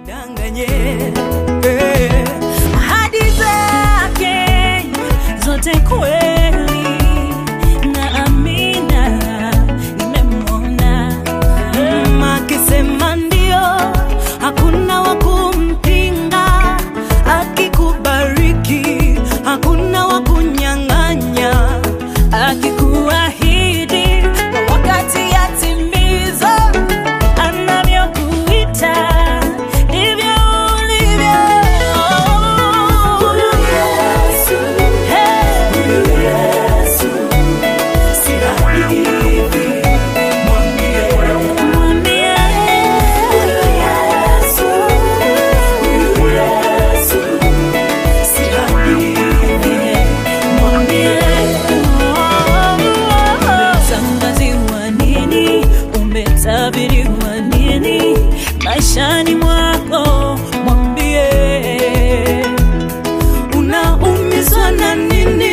Danganye ahadi zake zote kweli na amina, nimemwona akisema ndio, hakuna wa kumpinga, akikubariki hakuna wa kunyang'anya, akikuahidi kwa wakati yatimiza, anavyokuita maishani mwako, mwambie. Unaumizwa na nini?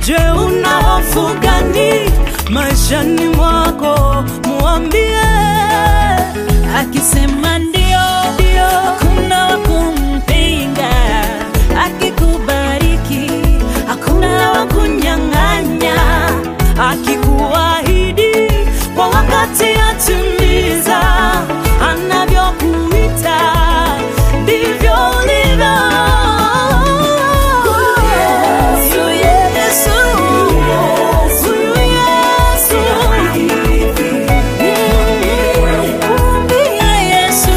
Je, una hofu gani? Maishani mwako, mwambie. Akisema ndio, hakuna wa kumpinga, akikubariki hakuna wa kunyang'anya, akikuahidi kwa wakati atimiza, anavyokuita ndivyo ulivyo. Yesu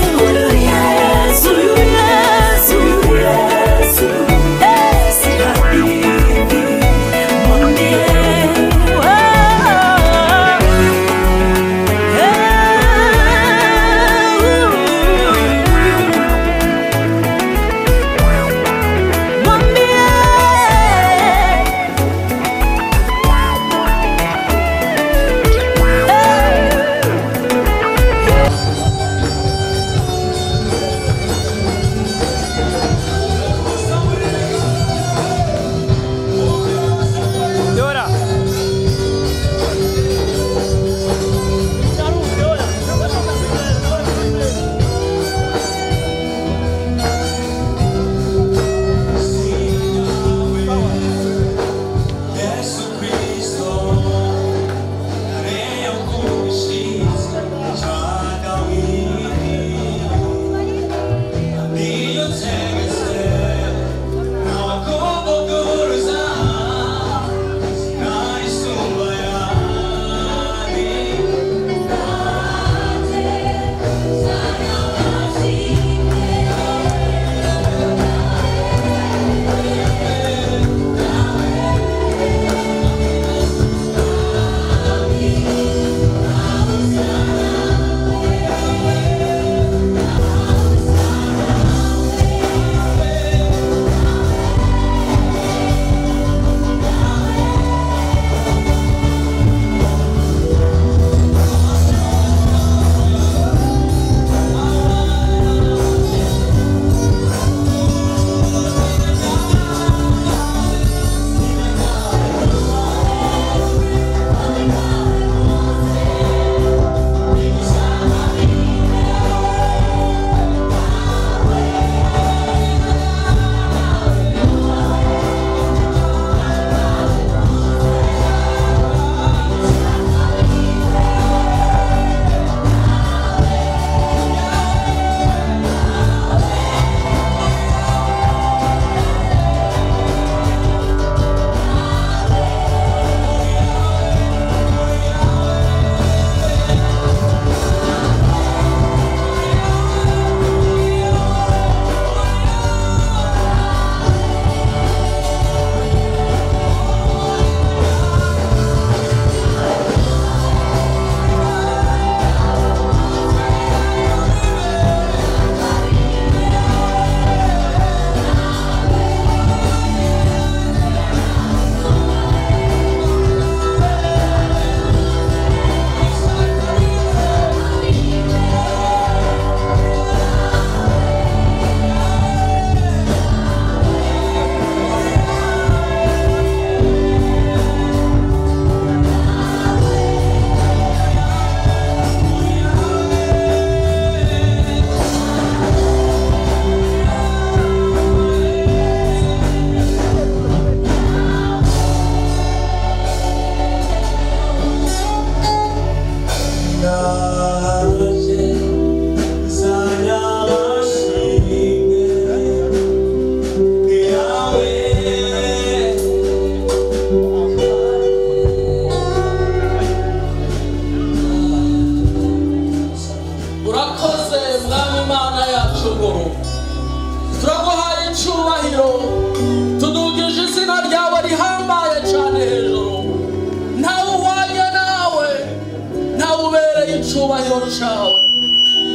cawe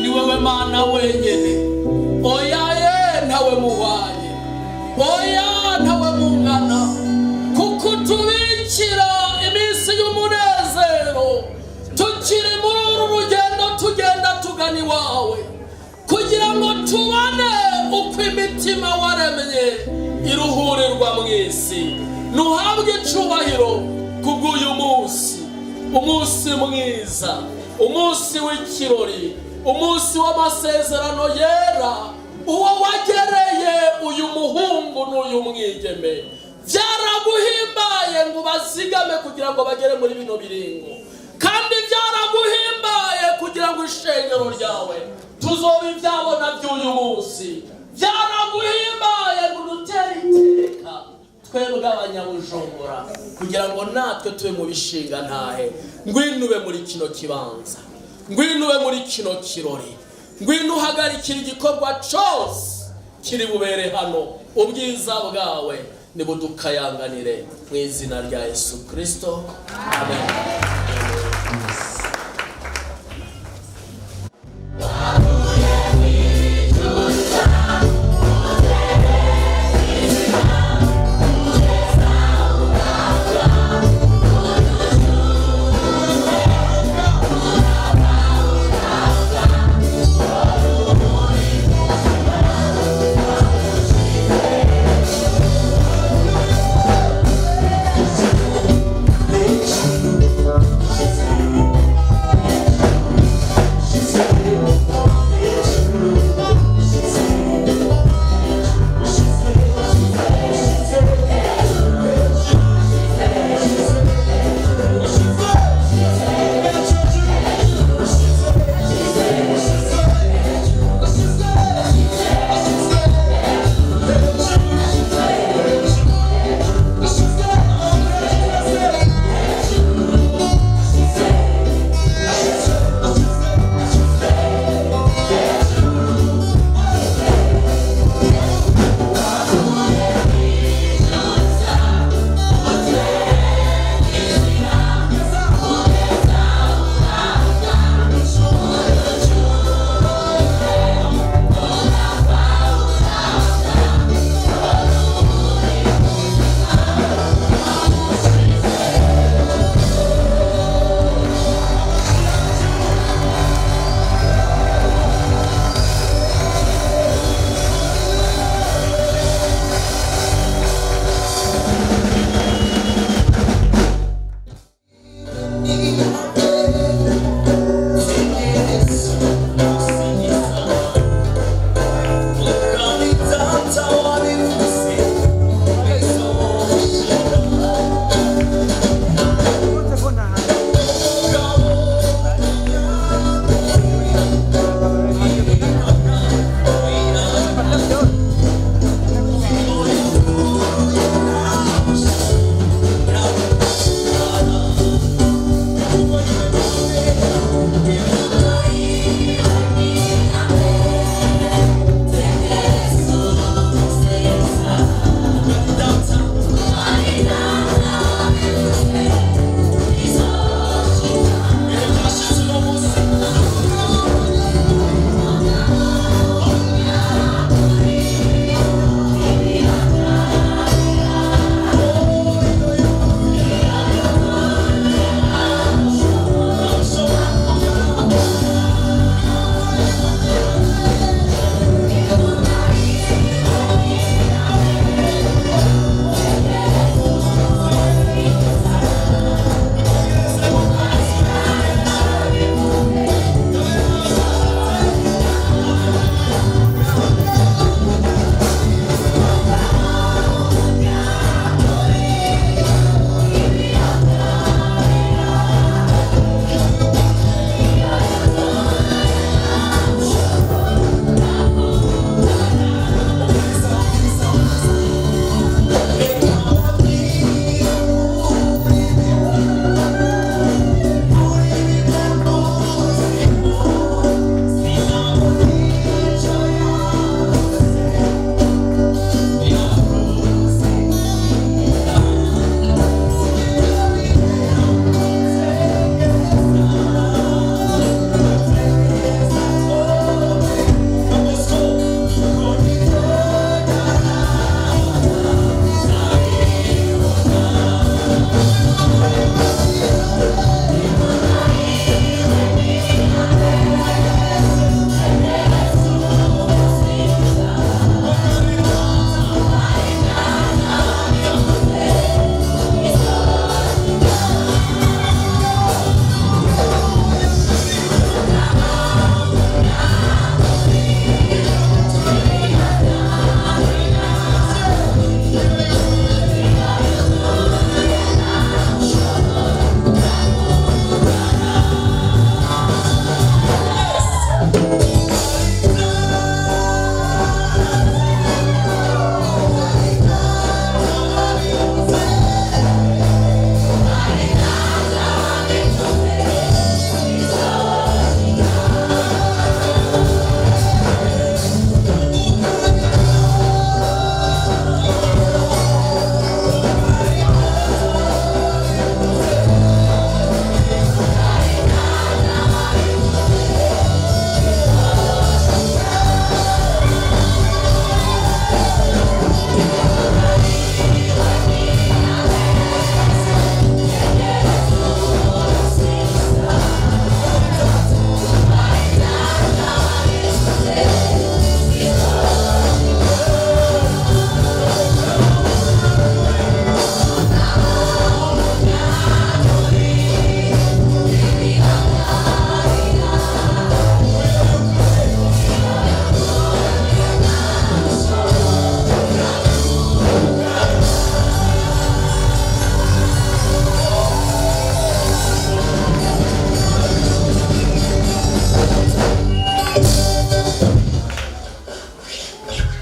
ni wewe Mana wenyene. Oya ye ntawe muhwanye, oya ntawe mungana, kuko tubikira iminsi y'umunezero tukiri muri uru rugendo tugenda tugana iwawe, kugira ngo tubone uko imitima waremye iruhurirwa mw'isi. Nuhabwe icubahiro kubw'uyu munsi, umunsi mwiza, umunsi w'ikirori, umunsi w'amasezerano yera, uwo wagereye uyu muhungu n'uyu mwigeme. Byaraguhimbaye ngo bazigame kugira ngo bagere muri bino biringo, kandi byaraguhimbaye kugira ngo ishengero ryawe tuzoba ibyabona by'uyu munsi. Byaraguhimbaye ngo dutere iteka twebwe abanyabujumbura, kugira ngo natwe tube mu bishinga ntahe. Ngwino ube muri kino kibanza, ngwino ube muri kino kirori, ngwino uhagarikira igikorwa cyose kiri bubere hano. Ubwiza bwawe nibudukayanganire mu izina rya Yesu Kristo, amen.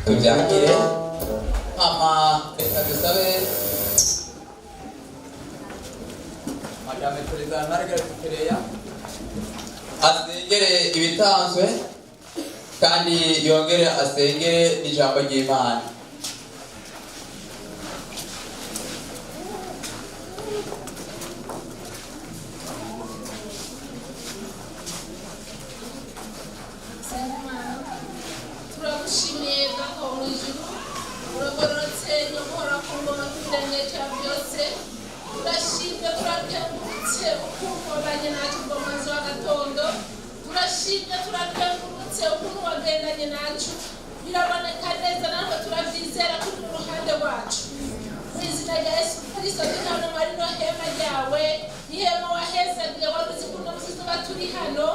tubyakire ama reka dusabe Madame Perezida Margaret Pereya asengere ibitanzwe kandi yongere asengere n'ijambo ry'Imana. Turagushimiye Data wo mw'ijuru, uragororotse nyobora ku ngoma kw'iremye cya byose. Turashimye turakengurutse ukuntu wabanye natwe ubwo munsi w'agatondo. Turashimye turakengurutse ukuntu wagendanye nacu. Biraboneka neza natwe turabyizera ko uri mu ruhande rwacu. Mu izina rya Yesu Kristo tukabona muri no hema ryawe, ihema wahezagiye wari uzi ko uno munsi tuba turi hano.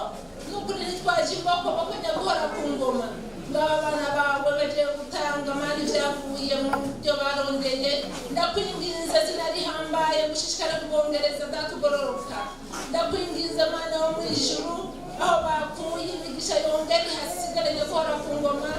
N'ukuri ntitwaje imbokoboko nyaguhora ku ngoma. Ngaba abana bawe bagiye gutanga mani ibyavuye mu byo barondeye. Ndakwinginze zina rihambaye gushishikara kubongereza datugororoka. Ndakwinginze Mana wo mw'ijuru, aho bakuye imigisha yongere hasigare nyaguhora ku ngoma.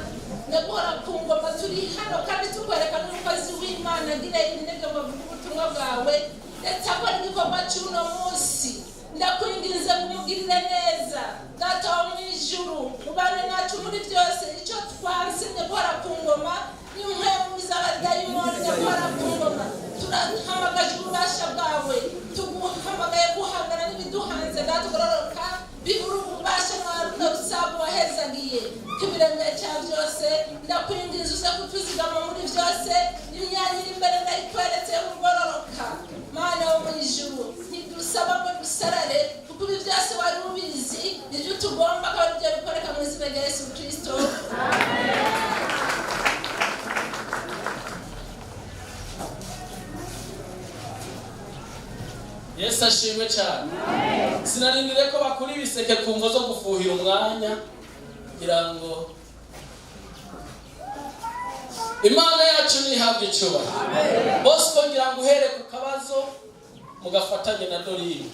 Nyaguhora ku ngoma turi hano kandi tukwereka n'umukozi w'Imana agira intege ngo avuge ubutumwa bwawe ndetse akora igikorwa cy'uno munsi. Ndakwinginze kumugirire neza Data wo mw'ijuru, ubane nacu muri byose. Icyo twanse nyaguhora ku ngoma n'impwemu z'abadayimoni nyaguhora ku ngoma, turahamagaje ububasha bwawe, tuguhamagaye guhangana n'ibiduhanze datugororoka bibura ububasha mwaruno rusabu wahezagiye kibiremye cya byose. Ndakwinginze uze kutuzigama muri byose, imyanya iri imbere ndayikweretse kugororoka Mana wo mw'ijuru. Ntidusaba ngo dusarare kuko ibi byose wari ubizi, ibyo tugomba ko ari byo bikoreka mu izina rya Yesu Kristo. Yesu ashimwe cyane. Sinarindire ko bakura ibiseke ku mvo zo gufuhira umwanya kugira ngo Imana yacu nihabwe icyubahiro. Bose kongera ngo uhere ku kabazo mugafatanye na Dorine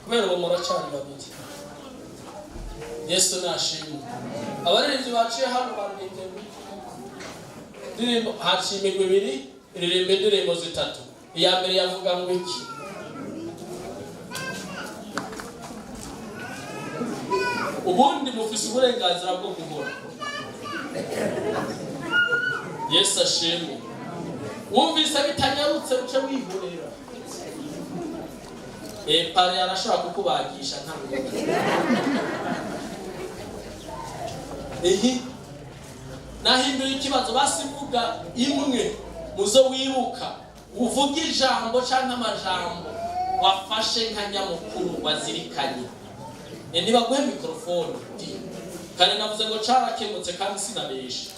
kubera uwo muracyari babiri. Yesu nashimwe. Abaririmbyi baciye hano baririmbye indirimbo haciye imigwi ibiri iririmba indirimbo zitatu. Iya mbere yavuga ngo iki? Ubundi mufise uburenganzira bwo guhora. Yesu ashimwe. Wumvise bitanyarutse uce wihorera. Pare arashobora kukubagisha nta buryo. Nahinduye ikibazo basivuga imwe muzo wibuka uvuga ijambo cyangwa amajambo wafashe nka nyamukuru wazirikanye. Ntibaguhe mikrofone. Kandi navuze ngo carakemutse kandi sinabesha.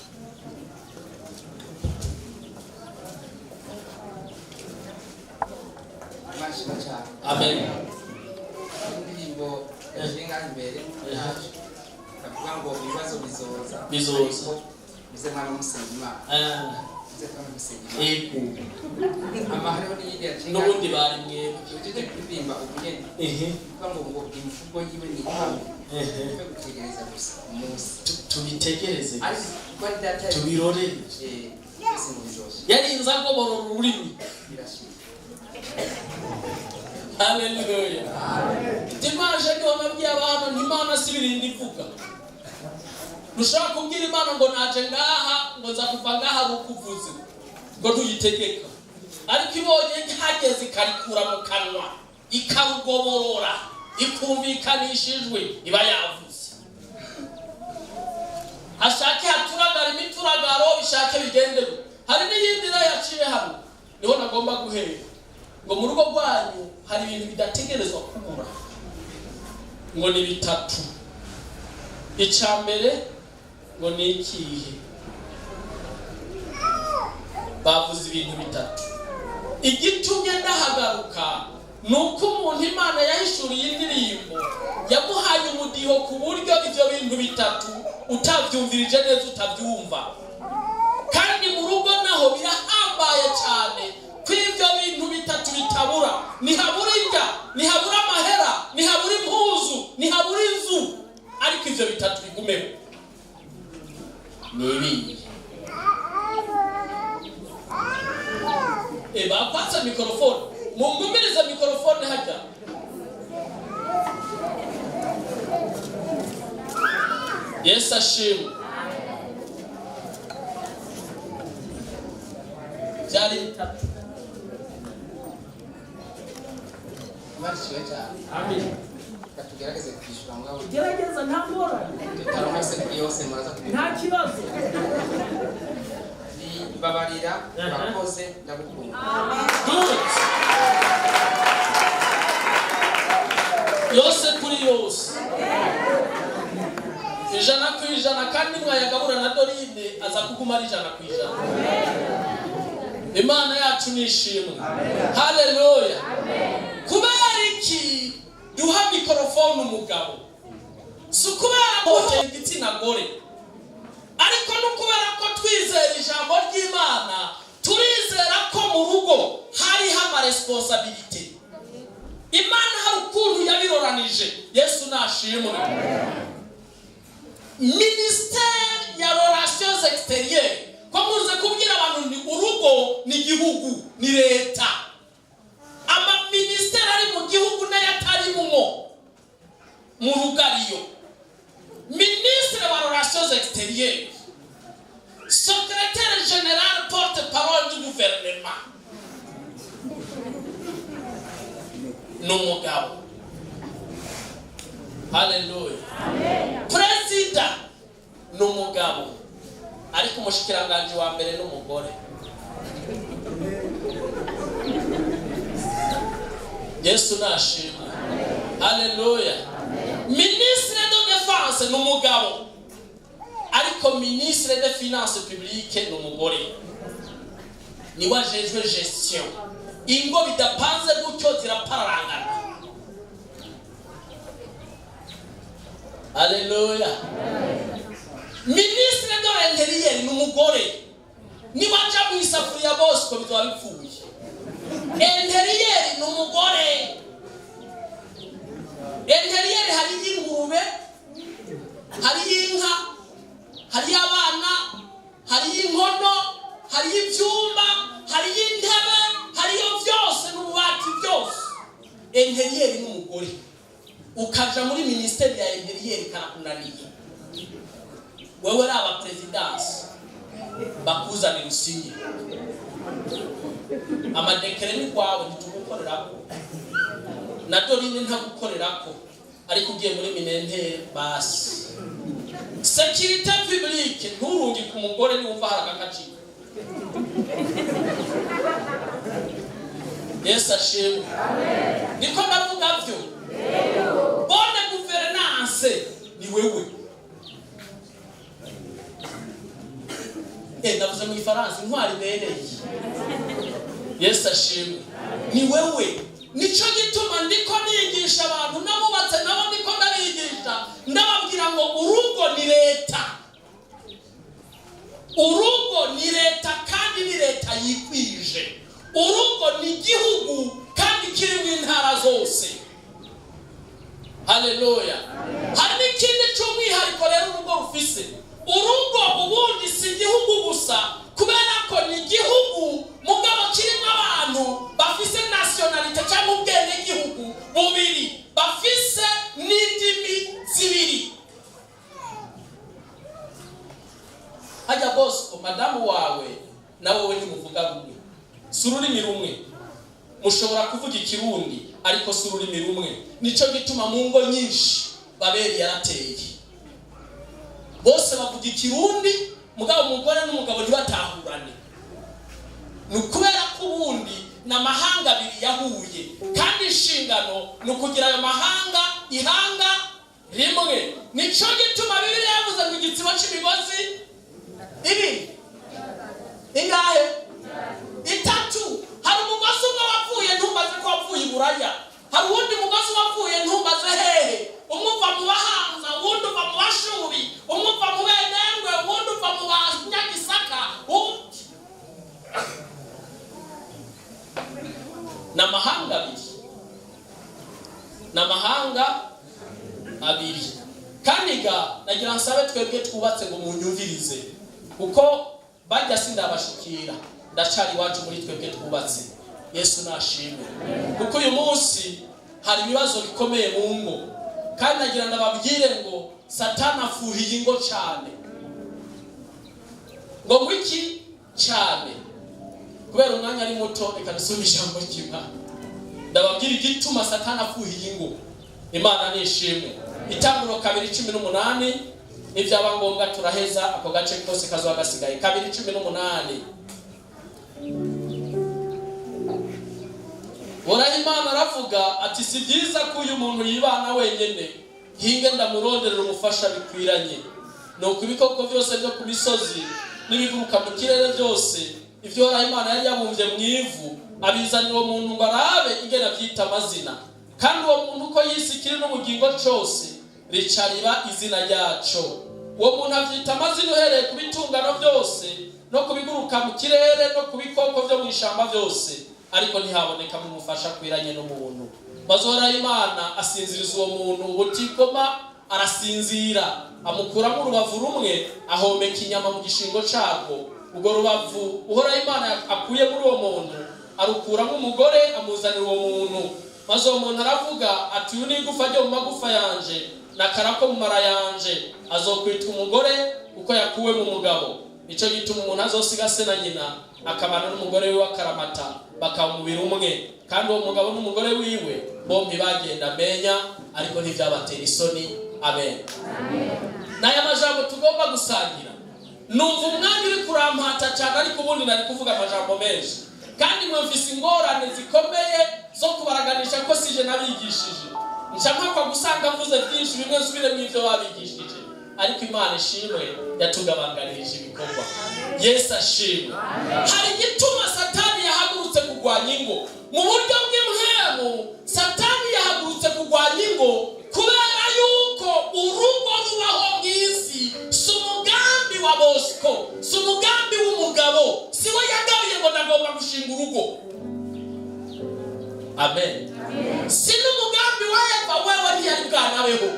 Amen. Indirimbo yashinga imbere yacu ndavuga ngo ibibazo bizoza bize mwana Musengimana. Bize mwana Musengimana. Amahoro n'iyindi yashinga n'ubundi bari mwe ujye kuririmba ubugeni. Kuvuga ngo imvugo yiwe ni ihame. Cyo gutegereza gusa umunsi. Tubitegereze. Ari data tubirorere. Byose mu bizoza. Yarinze agobora ururimi. Birashimye. Hallelujah. Dimaje ni wamabwiye abantu n'Imana sibirinda ivuga. Nushaka kubwira Imana ngo naje ngaha ngo nza kuva ngaha rukuvuze ngo tuyitegeka. Ariko ibonye hageze karikura mu kanwa ikarugoborora ikumvikanishijwe iba yavuze. Ashake haturagara imituragaro bishake bigendere. Hari n'iyindi yaciye hano niho nagomba guhera. Ngo mu rugo rwanyu hari ibintu bidategerezwa kubura. Ngo ni bitatu. Icambere ngo ni ikihe? Bavuze ibintu bitatu. Igitumye ndahagaruka nuko umuntu Imana yahishuriye indirimbo yaguhaye umudiho ku buryo ivyo bintu bitatu utavyumvirije neza utavyumva. Kandi mu rugo naho birahambaye cyane. Kw'ivyo bintu bitatu bitabura, nihabura indya, nihabura amahera, nihabura impuzu, nihabura inzu, ariko ivyo bitatu bigumeho. Nibiye batse mikrofone mungumirize mikrofone hajya Yesu ashimwe byari bitatu Marishwe cyane amen katugerageze kwishura mwawe gerageza ntambora tutaromose yose muraza nta kibazo babarira bakoze ndagukunda good yose kuri yose ijana ku ijana kandi mwayagabura na Dorine aza kuguma ari ijana ku ijana Imana yacu nishimwe haleluya kubera iki duha mikrofone umugabo sukubera ko igitsina gore ariko no kubera ko twizera ijambo ry'Imana turizera ko mu rugo hari hama responsibility Imana hari ukuntu yabiroranije Yesu nashimwe ministère ya relations extérieures ko muze kubwira abantu ni urugo ni gihugu ni leta ama ministère ari mu gihugu n'ayatari mu rugariyo ministre wa relations extérieures secrétaire général porte-parole du gouvernement n'umugabo haleluya president n'umugabo ariko umushikiranganje wa mbere n'umugore Yesu nashimwe haleluya ministre de défense n'umugabo ariko ministre de finances publiques n'umugore ni wajejwe gestion ingo bidapanze gutyo zirapararangana haleluya ministre de l'intérieur n'umugore ni waja mu isafuriya bose ko bizaba bipfuye intérieur n'umugore intérieur hari ingurube hari inka hari abana hari inkono hari ibyumba hari intebe hari byose n'ububati byose intérieur n'umugore ukaja muri ministeri ya intérieur karakunaniye wewe raba presidence bakuzanira usinye amadekere ni kwawe ntitugukorerako na Dorine ntagukorerako ariko ugiye muri minente basi sécurité publique nturungi ku mugore ni umva harakakaci Yesu ashimwe niko ndavuga byo bonne gouvernance ni wewe ndavuze mu Faransa intwari bereye Yesu ashimwe ni wewe nico gituma ndiko nigisha abantu nabubatse nabo ndiko ndabigisha ndababwira ngo urugo ni leta kandi ni leta yikwije urugo ni igihugu kandi kiri mu ntara zose haleluya hari n'ikindi cy'umwihariko rero urugo rufise urugo ubundi si igihugu gusa kubera ko ni igihugu mugabo kirimo abantu bafise nationalite cyangwa ubwene igihugu bubiri bafise n'indimi zibiri hajya Bosco madamu wawe nawe we ntimuvuga rumwe si ururimi rumwe mushobora kuvuga ikirundi ariko si ururimi rumwe nico gituma mu ngo nyinshi baberi yarateye bose bavuga ikirundi mugabo umugore n'umugabo ntibatahurane nukubera ko ubundi n'amahanga abiri yahuye kandi inshingano nukugira ayo mahanga ihanga rimwe nico gituma Bibiliya yavuze ngo igitsibo cy'imigozi ibiri ingahe itatu hari umugozi umwe wapfuye ntumbaze ko wapfuye iburaya hari uwundi mugozi wapfuye ntumbaze hehe umwuva mu bahanza uwundi uva mu bashuri umwuva mu benengwe uwundi uva mu banyagisaka n'amahanga abiri kandi nagira nsabe twebwe twubatse ngo munyumvirize kuko bajya sindabashikira ndacari wacu muri twebwe twubatse Yesu nashimwe. Kuko uyu munsi hari ibibazo bikomeye mu ngo, kandi nagira ndababwire ngo Satani afuhiye ingo cyane. Ngo wiki cyane kubera umwanya ari muto, reka dusome ijambo ry'Imana. Ndababwira igituma Satani afuhiye ingo. Imana nishimwe. Itanguriro 2:18 nibyaba ngombwa turaheza ako gace kose kazoba gasigaye. 2:18 Bora Imana aravuga ati si byiza ko uyu muntu yibana wenyene, hinge ndamuronderera umufasha bikwiranye. Nuko ibikoko byose byo ku misozi n'ibiguruka mu kirere byose ibyo Imana yari yabumbye mu ivu abizanira uwo muntu ngo arabe ingene byita amazina, kandi uwo muntu uko yisikira n'ubugingo cyose ricariba izina ryaco. Uwo muntu avyita amazina uhereye ku bitungano byose no kubiguruka mu kirere no ku bikoko byo mu ishamba byose, ariko ntihaboneka mu mufasha kwiranye n'umuntu. Bazora Imana asinziriza uwo muntu ubutikoma, arasinzira amukuramo urubavu rumwe ahomeka inyama mu gishingo cyarwo. Ubwo rubavu uhora Imana akuye muri uwo muntu arukuramo umugore amuzanira uwo muntu. Maze uwo muntu aravuga ati uyu ni igufa ryo mu magufa yanje nakarako mu mara yanje, azokwitwa umugore uko yakuwe mu mugabo. Nicyo gituma umuntu azosiga se na nyina akabana n'umugore we w'akaramata bakaba umubiri umwe, kandi uwo mugabo n'umugore wiwe bombi bagenda menya, ariko ntibyabatera isoni. Amen. Naya majambo tugomba gusangira. Numva umwanya uri kurampata cyane, ariko ubundi nari kuvuga amajambo menshi, kandi mwumvise ingorane zikomeye zo kubaraganisha ko sije nabigishije. Nshaka gusanga mvuze byinshi bimwe zubire mu ivyo babigishije, ariko Imana ishimwe yatugabanganirije ibikorwa. Yesu ashimwe. Hari igituma Satani yahagurutse kugwanya ingo mu buryo bw'imhemu. Satani yahagurutse kugwanya ingo kubera yuko urugo rubaho bw'isi si umugambi wa Bosco, si umugambi w'umugabo, si we yagabiye ngo ndagomba gushinga urugo. Amen. Si n'umugambi wa Eva wewe ntiyari bwanabeho,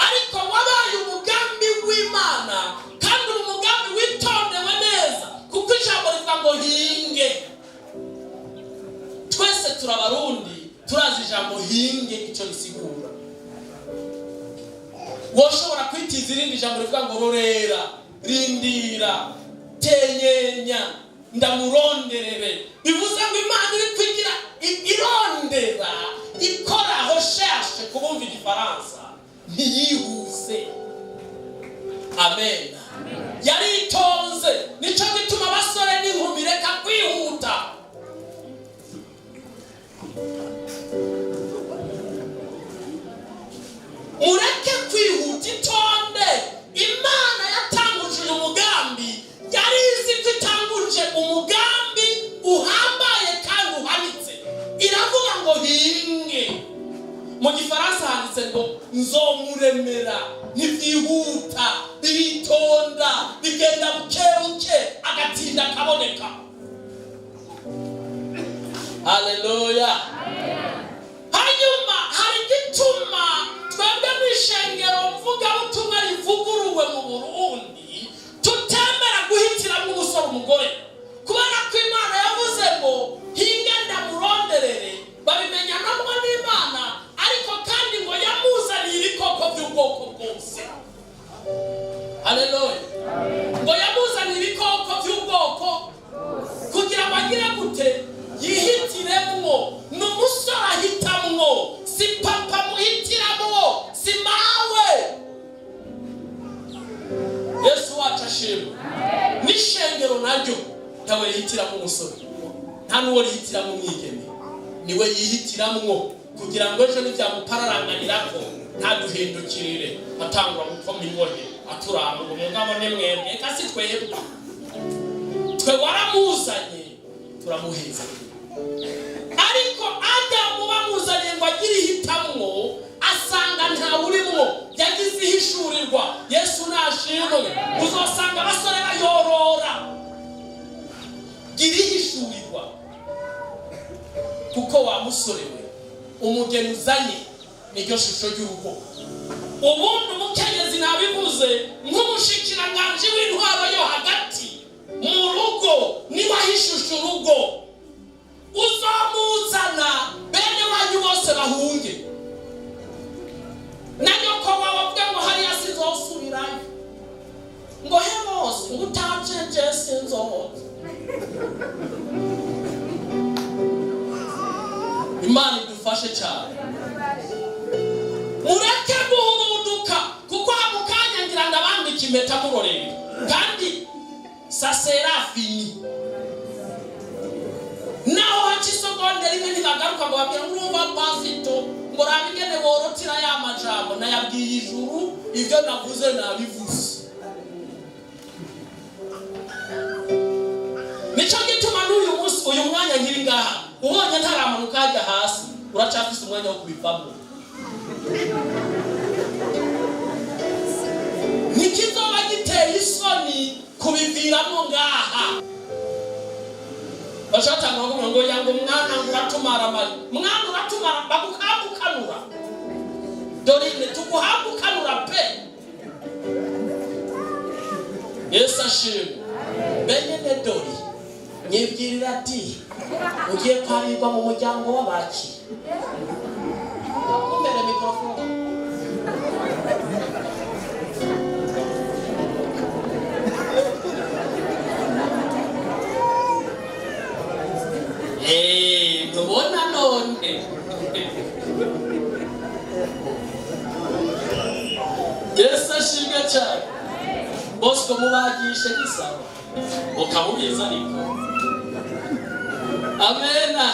ariko wabaye umugambi w'Imana, kandi umugambi witondewe neza, kuko ijambo rivuga ngo hinge. Twese turabarundi turazi ijambo hinge icyo risigura. Woshobora kwitiza irindi jambo rivuga ngo rorera, rindira, tenyenya, ndamuronderere. Bivuze ngo Imana iri kwigira irondera, ikora recherche kubumva igifaransa, ntiyihuse. Amen. Yaritonze. Nico gituma abasore n'inkumi reka kwihuta. Mureke kwihuta, itonde. Imana yatanguje umugambi, yari izi ko itanguje umugambi uhambaye kandi uhanitse. Iravuga ngo hinge. Mu gifaransa handitse ngo nzomuremera, ntibyihuta, biritonda, bigenda bukebuke, agatinda kaboneka. Haleluya. Hanyuma hari igituma twebwe mw'ishengero mvuga ubutumwa rivuguruwe mu Burundi tutemera guhitiramo umusore umugore, kubera ko Imana yavuze ngo hinga ndamuronderere. Babimenya nabwo n'Imana, ariko kandi ngo yamuzaniye ibikoko by'ubwoko bwose. Haleluya. Ngo yamuzaniye ibikoko by'ubwoko kugira ngo agire gute? Yihitiremwo. N'umusore ahitamwo, si papa muhitiramo, si mawe. Yesu wacu ashimwe. N'ishengero naryo ntawe yihitiramo umusore, nta n'uwo yihitiramo umwigeme, niwe yihitiramo, kugira ngo ejo n'ibyamupararanganirako ntaduhindukirire atangwa gukoma imbohe aturanga ngo mugabo ne mwebwe kasi twebwe twe waramuzanye turamuheza. Ariko Adamu bamuzanye ngo agire ihitamwo, asanga nta urimo, yagize ihishurirwa. Yesu nashimwe. Uzosanga abasore bayorora, gira ihishurirwa, kuko wa musore we umugeni uzanye niryo shusho y'urugo. Ubundi umukenyezi nabivuze nk'umushikiranganje w'intwaro yo hagati mu rugo, niba hishusha urugo. Imana idufashe cyane. Mureke guhuruduka kuko hamukanya ngira ndabambika impeta murorera kandi saserafini naho hakisogondera rimwe ntibagaruka ngo babwira ngumva pasito ngo rabigene borotira ya majambo nayabwiye ijuru ibyo navuze nabivuze. Nico gituma n'uyu munsi uyu mwanya nkiri ngaha ubonye ntaramanuka hajya hasi uracafise umwanya wo kubivamo. Nikizoba giteye isoni kubiviramo ngaha. Bashatanga ngo yango mwana uratumara mali mwana uratumara bagukambukanura dorine tukuhambukanura pe. Yesu ashimwe. Benene dori nyibwirira ati ugiye kwabirwa mu muryango w'abaki. Kumbere mikrofone. Tubona none. Yesu ashimwe cyane. Bosco mubagishe gisaba ukabubiza ariko. Amena.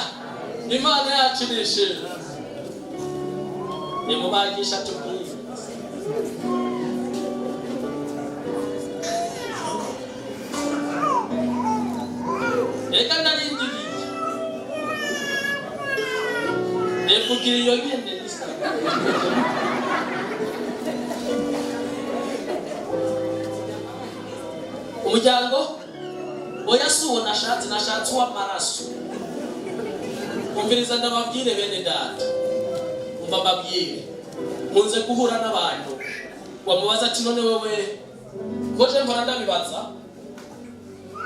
Imana yacu nishimwe. Nimubagisha tubwire. Eka narindiriye. Kugira iyo nyene gisaba. Umuryango oya suwo nashatse w'amaraso. Umviriza ndababwire bene data. Umva babwire. Munze guhura n'abantu. Wamubaza ati none wewe koje mpora ndabibaza.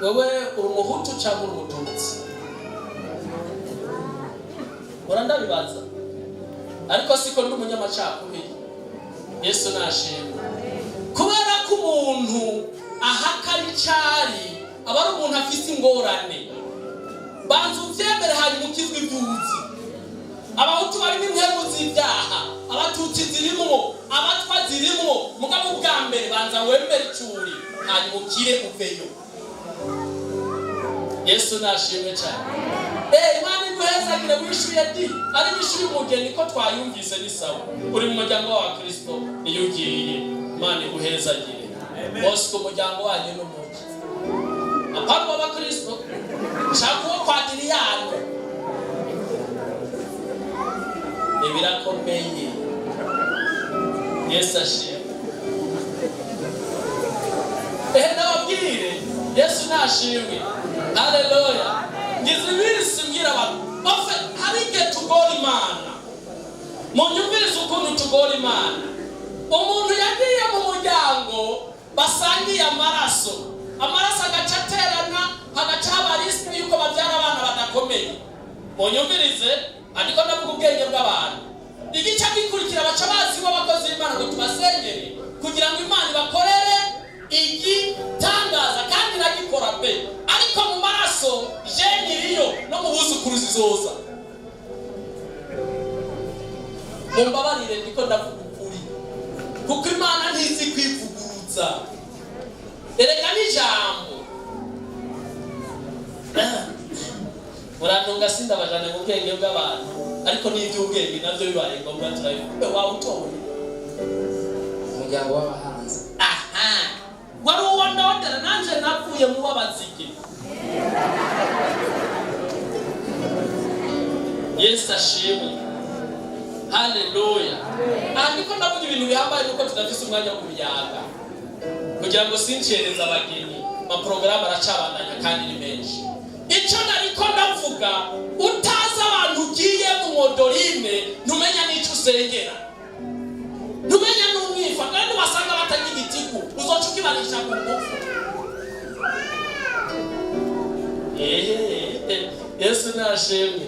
Wewe uri umuhutu cyangwa uri umututsi? Ora ndabibaza. Ariko siko ndi umunyamacakubiri. Yesu nashimwe. Kubera ko umuntu ahakari cyari aba ari umuntu afite ingorane. Banzu vyemere hanyuma ukizwe ibyuzi. Abahutu bari n'intego z'ibyaha, abatutsi zirimo, abatwa zirimo, mugabo bwa mbere banza wemere cyuri hanyuma ukire uveyo. Yesu nashimwe cyane. Imana iguhezagire wishuye ati ari wishuye umugeni ko twayumvise ni sawa. Uri mu muryango wa Kristo iyo ugiye Imana iguhezagire. Bose ku muryango wanyu n'umugi. Apako wa Kristo chakuwa kwa Adriano. Birakomeye. Yesu ashimwe. Ndababwire Yesu nashimwe. Haleluya. Ngizibisi mbwira abantu bafe harige tugora Imana. Munyumvirize ukuntu tugora Imana. Umuntu yagiye mu muryango basangiye amaraso agacaterana hagaca abarisiki yuko babyara abana badakomeye. Munyumvirize ariko ndavuga ubwenge bw'abantu. Igice gikurikira baca bazi w'abakozi b'Imana ngo tubasengere kugira ngo Imana bakorere igitangaza kandi nagikora pe. Ariko mu maraso jeniriyo no mu buzukuru zizoza. Mumbabarire ndiko ndavuga ukuri. Kuko Imana ntizi kwivuguruza. Erega n'ijambo. Murantunga sindabajane mu bwenge bw'abantu. Ariko n'iby'ubwenge nabyo bibaye ngombwa turabivuga. Wawe utoye. Umuryango w'abahanzi. Wari uwondondera nanje navuye mu babazike. Yesu ashimwe. Haleluya. Andiko ndavuga ibintu bihambaye nuko tudafise umwanya wo kubiyaga. Kugira ngo sincereza abageni, ma program aracabandanya kandi ni menshi. Ico nariko ndavuga utaza abantu ugiye mu modorine ntumenya n'ico usengera. Ntumenya n'umwifa kandi wasanga batagira igitiku uzoca ukibanisha ku ngufu. Yesu nashimwe.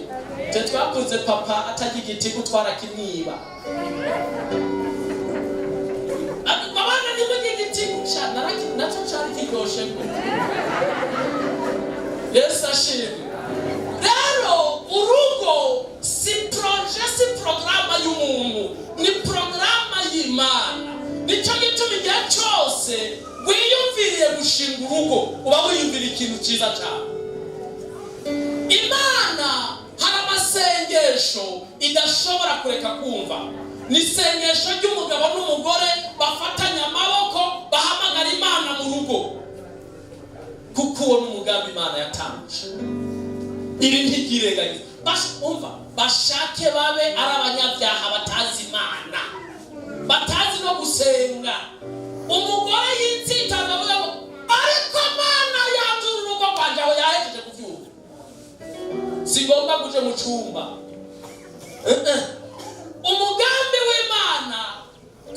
Twakunze papa atagira igitiku twarakiniba. Abana nimugira igitiku cyane naco cyari kiryoshe. Yesu ashimwe. Rero urugo si projet, si programa y'umuntu, ni programa y'Imana. Nicyo gituma igihe cyose wiyumviriye gushinga urugo uba wiyumvira ikintu cyiza cyane. Imana hari amasengesho idashobora kureka kumva. Ni isengesho ry'umugabo n'umugore bafatanya amaboko bahamagara Imana mu rugo, kuko uwo n'umugambi Imana yatangije. Ibi ntigirengagiza. Bashake babe ari abanyabyaha batazi Imana, batazi no gusenga. Umugore yitsitaza avuga ngo ariko Imana yanzura urugo rwanjye aho yahejeje kuvyuka, sigomba kuje mu cyumba. Umugambi w'Imana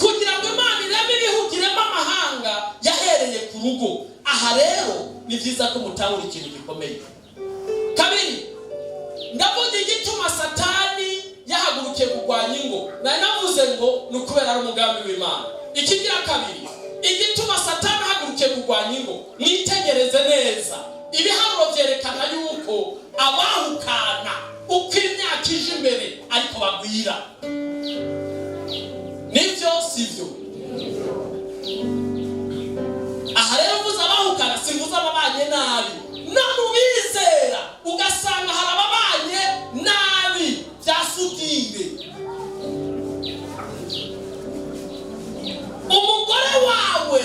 kugira ngo Imana ireme ibihugiremo amahanga yahereye ku rugo. Aha rero ni byiza ko mutahura ikintu gikomeye. Kabiri, ndavuga igituma Satani yahagurukiye kurwanya ingo. Nari navuze ngo ni ukubera ari umugambi w'Imana. Ikigira kabiri, igituma Satani yahagurukiye kurwanya ingo, mwitegereze neza. Ibiharuro byerekana yuko abahukana uko imyaka ije imbere ariko bagwira. Nibyo sivyo? Aha rero mvuze abahukana, simvuze ababanye nabi. None ubizera ugasanga hari ababanye nabi byasudire. Umugore wawe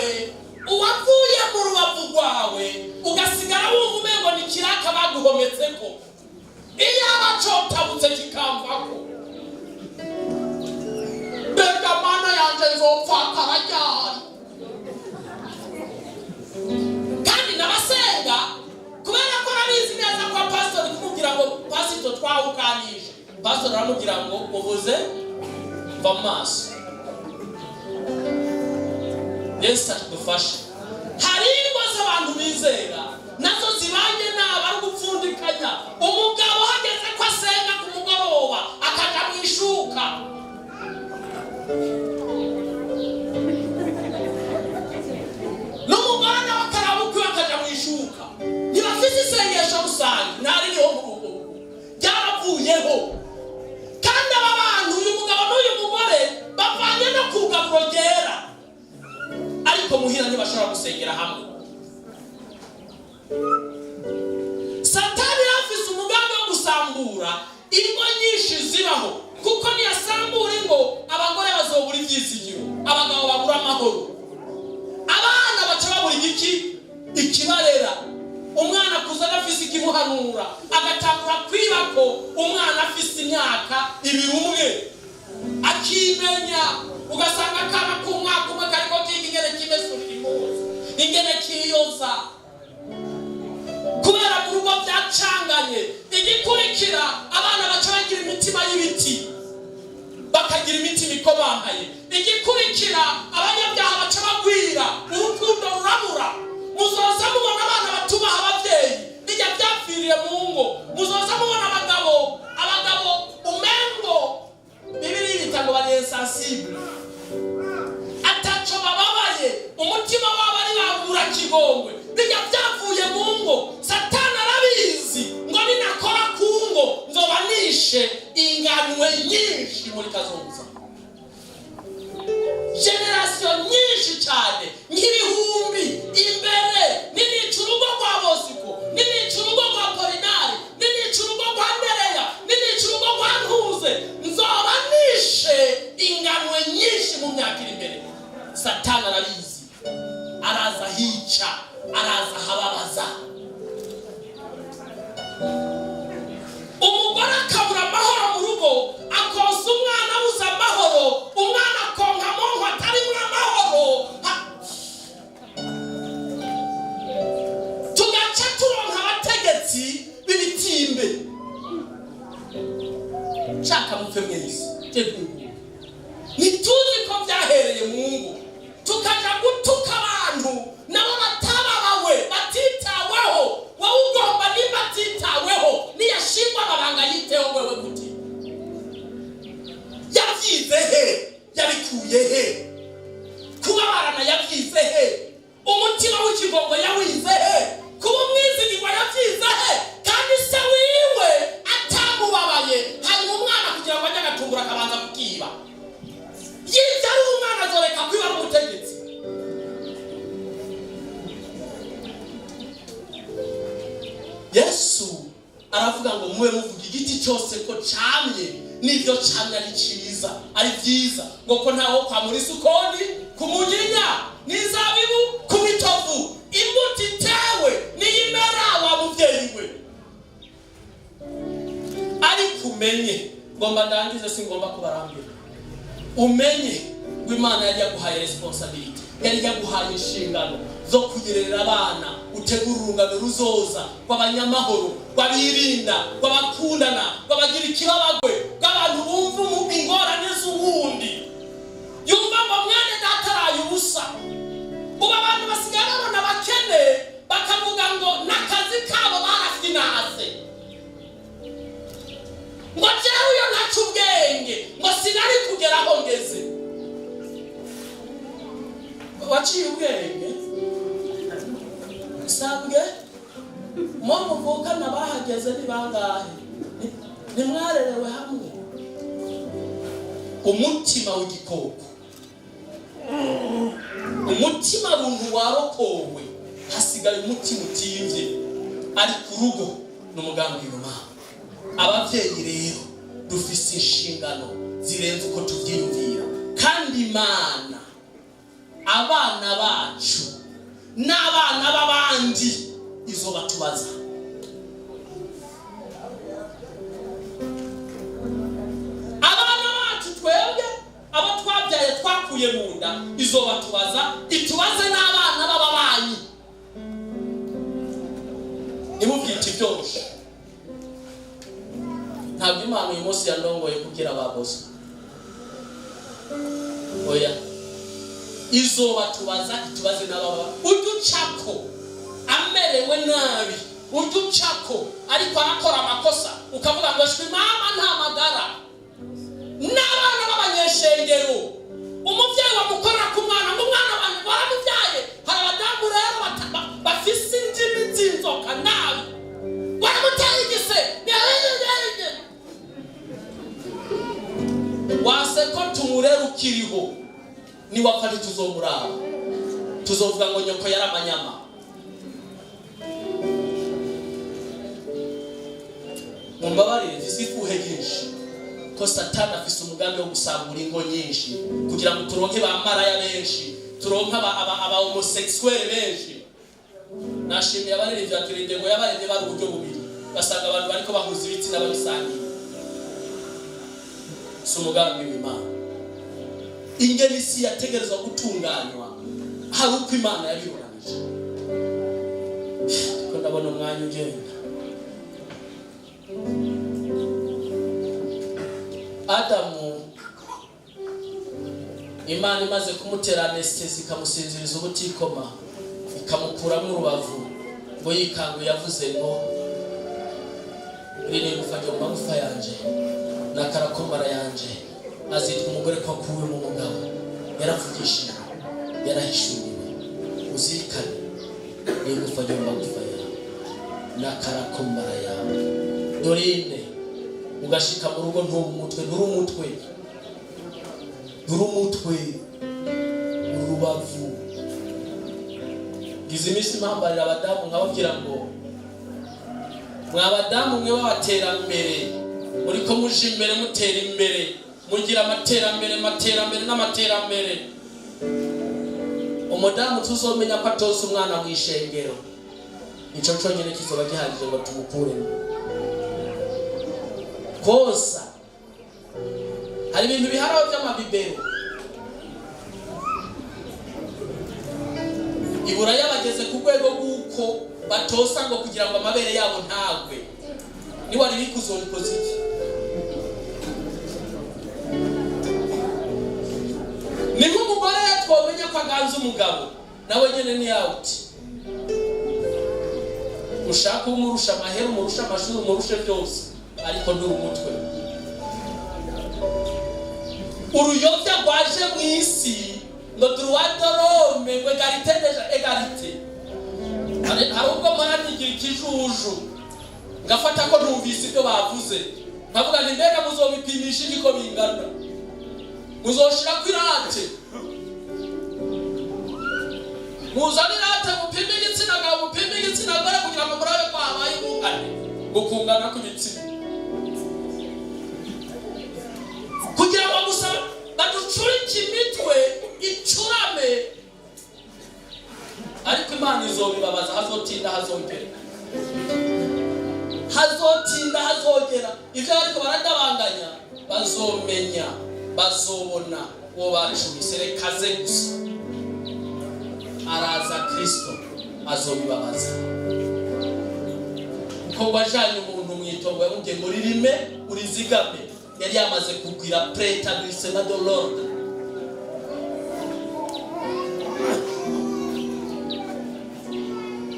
uwavuye mu rubavu rwawe ugasigara wumva umengo ni kiraka baguhometseko, iyo abacotabutse kikamvako. Mbega Mana yanje nzopfa karajyari. Kandi nabasenga kubera ko nabizi neza kwa pastor kumubwira ngo pastor twawukanije. Pastor aramubwira ngo uvuze va maso. Yesu adufashe. Hari ingo z'abantu bizera nazo zibanye naba ari gupfundikanya. Umugabo hageze ko asenga ku mugoroba akaja mu ishuka, n'umugore nawe akarabuka akaja mu ishuka. Ntibafite isengesho rusange, ntariho mu rugo, byaravuyeho. Kandi aba bantu uyu mugabo n'uyu mugore bavanye no kugaburo ryera, ariko muhira ntibashobora gusengera hamwe. Satani yafise umugambi wo gusambura ingo nyinshi zibaho, kuko niyasambura ingo abagore bazobura ibyizigiro, abagabo babura amahoro, abana baca babura ikibarera. Umwana kuza adafise ikimuhanura agatangura kwiba ko umwana afise imyaka ibiri umwe akimenya. Ugasanga akana k'umwaka umwe kariko kiga ingene kimesurira impuzu, ingene kiyoza, kubera mu rugo byacanganye. Igikurikira abana baca bagira imitima y'ibiti, bakagira imitima ikomantaye. Igikurikira abanyabyaha baca bagwira, urukundo rurabura. Muzoza mubona abana batubaha ababyeyi, bijya byapfiriye mu ngo. Muzoza mubona abagabo umengo Bibiri yita ngo bari insensible, ataco bababaye, umutima wabo ari babura kigongwe. Bijya byavuye mu ngo. Satani arabizi ngo ninakora ku ngo nzoba nishe inganwe nyinshi muri kazoza. Generation nyinshi cyane nk'ibihumbi imbere. Ninica urugo rwa Bosiko, ninica urugo rwa Polinari, ninica urugo rwa Ndereya, ninica urugo rwa Ntuze, nzoba nishe inganwe nyinshi mu myaka iri imbere. Satani arabizi, araza hica, araza hababaza. Umugore akabura amahoro mu rugo, akosa umwana abuze amahoro, umwana akonka monko atari muri amahoro. Tugaca turonka abategetsi b'ibitimbe. Shaka mupfe mwese, ntituzi ko byahereye mu ngo, tukaja gutuka abantu nabo batababawe, batitaweho. Wowe ugomba nimba atitaweho, niyashingwa amabanga yiteho wewe gute? Yavyize he? Yabikuye he? Kubabarana yavyize he? Umutima w'ikigongo yawize he? Kuba umwizigirwa yavyize he? Yesu aravuga ngo muwe muvuga igiti cyose ko camye n'ibyo camye ari ciza ari byiza ngo ko ntaho kwa muri sukoni kumunyinya n'izabibu ku bitovu imbuto itewe n'iyimera wa muvyeyi we. Ariko umenye, ngomba ndangize singomba kubarambira, umenye ngo Imana yari yaguhaye responsibility, yari yaguhaye inshingano zo kugerera abana, utegura urungano ruzoza rw'abanyamahoro, rw'abirinda, rw'abakundana, rw'abagira ikibabagwe, rw'abantu bumva ingorane z'uwundi. Yumva ngo mwene data araye ubusa. Ubu abantu basigaye babona abakene bakavuga ngo n'akazi kabo barafinaze, ngo jewe uyo ntaca ubwenge, ngo sinari kugera aho ngeze. Waciye ubwenge sabwe mo muvukana bahageze ni bangahe, nimwarerewe hamwe. Umutima w'igikoko, umutima runtu warokowe, hasigaye umutima utivye ari ku rugo n'umugambi w'Imana. Abavyeyi rero dufise inshingano zirenze uko tuvyiyumvira, kandi Imana abana bacu n'abana b'abandi izo batubaza. Abana bacu twebwe abo twabyaye twakuye mu nda izo batubaza, itubaze n'abana b'ababanyi. Nimubwite ibyoroshye, ntabwo Imana uyu munsi yandongoye kugira ababozi, oya, izo batubaza itubaze n'ababa. Uducako amerewe nabi, uducako ariko arakora amakosa, ukavuga ngo shwi mama nta magara. N'abana b'abanyeshengero, umuvyeyi wamukorera ku mwana ngo umwana wanjye waramubyaye. Hari abadamu rero bafise indimi z'inzoka nabi, waramuteye igise wase ko tumurera ukiriho, ni wapfa ntituzomuraba, tuzovuga ngo nyoko yari amanyama. Mumbabarire zisifuhe nyinshi ko Satani afise umugambi wo gusambura ingo nyinshi kugira ngo turonke ba maraya benshi, turonke aba homosexuel benshi. Nashimiye abariri vya turinde ngo yabarinde bari uburyo bubiri, basanga abantu bariko bahuza ibitsina babisangiye. Si umugambi w'Imana. Ingene isi yategerezwa gutunganywa hari uko Imana yabironanije. Ko ndabona umwanya ugenda. Adamu, Imana imaze kumutera anesthesi ikamusinziriza ubutikoma, ikamukuramo urubavu ngo yikangu, yavuze ngo iri gufa ryo mu magufa yanje n'akarakomara yanje azitwa umugore ko akuwe mu mugabo. Yaravugishije, yarahishuriwe, uzirikane iri gufa ryo mu magufa yawe n'akarakomara yawe. Dorine ugashika mu rugo nt'umutwe, n'urumutwe, n'urumutwe, n'urubavu. Gize imisi mpambarira abadamu nkababwira ngo mwabadamu mwe b'abaterambere, muriko muje imbere mutera imbere, mugira amaterambere n'amaterambere. Umudamu tuzomenya ko atoza umwana mw'ishengero, ico conyene kizoba gihagije ngo tumukuremo. Kosa hari ibintu biharaho by'amabibero, ibura yabageze ku rwego rw'uko batosa ngo kugira ngo amabere yabo ntagwe. Ni wari bikuzonikoze iki? Ni nk'umugore twomenya ko aganza umugabo, nawe nyene ni out. Ushaka umurusha amahera, umurusha amashuri, umurusha byose, ariko nduri umutwe. Uruyobya rwaje mu isi ngo droit de l'homme, ngo égalité déjà égalité. Hari ubwo mwaranigira ikijuju ngafata ko numvise ibyo bavuze, nkavuga nti mbega muzobipimisha iki ko bingana, muzoshira kwirate, muzanirate mupime igitsina gabo mupime igitsina gore kugira ngo murabe ko habaye umugani. gukungana kw'ibitsina kugira ngo gusa baducurike imitwe icurame, ariko Imana izobibabaza. Hazotinda hazogera ivyo ariko baradabanganya bazomenya, bazobona uwo bacumise. Reka ze gusa araza Kristo azobibabaza. Ko wajanye umuntu mwitongo yamubwiye ngo ririme urizigame, yari yamaze kugwira préétablissement de l'ordre.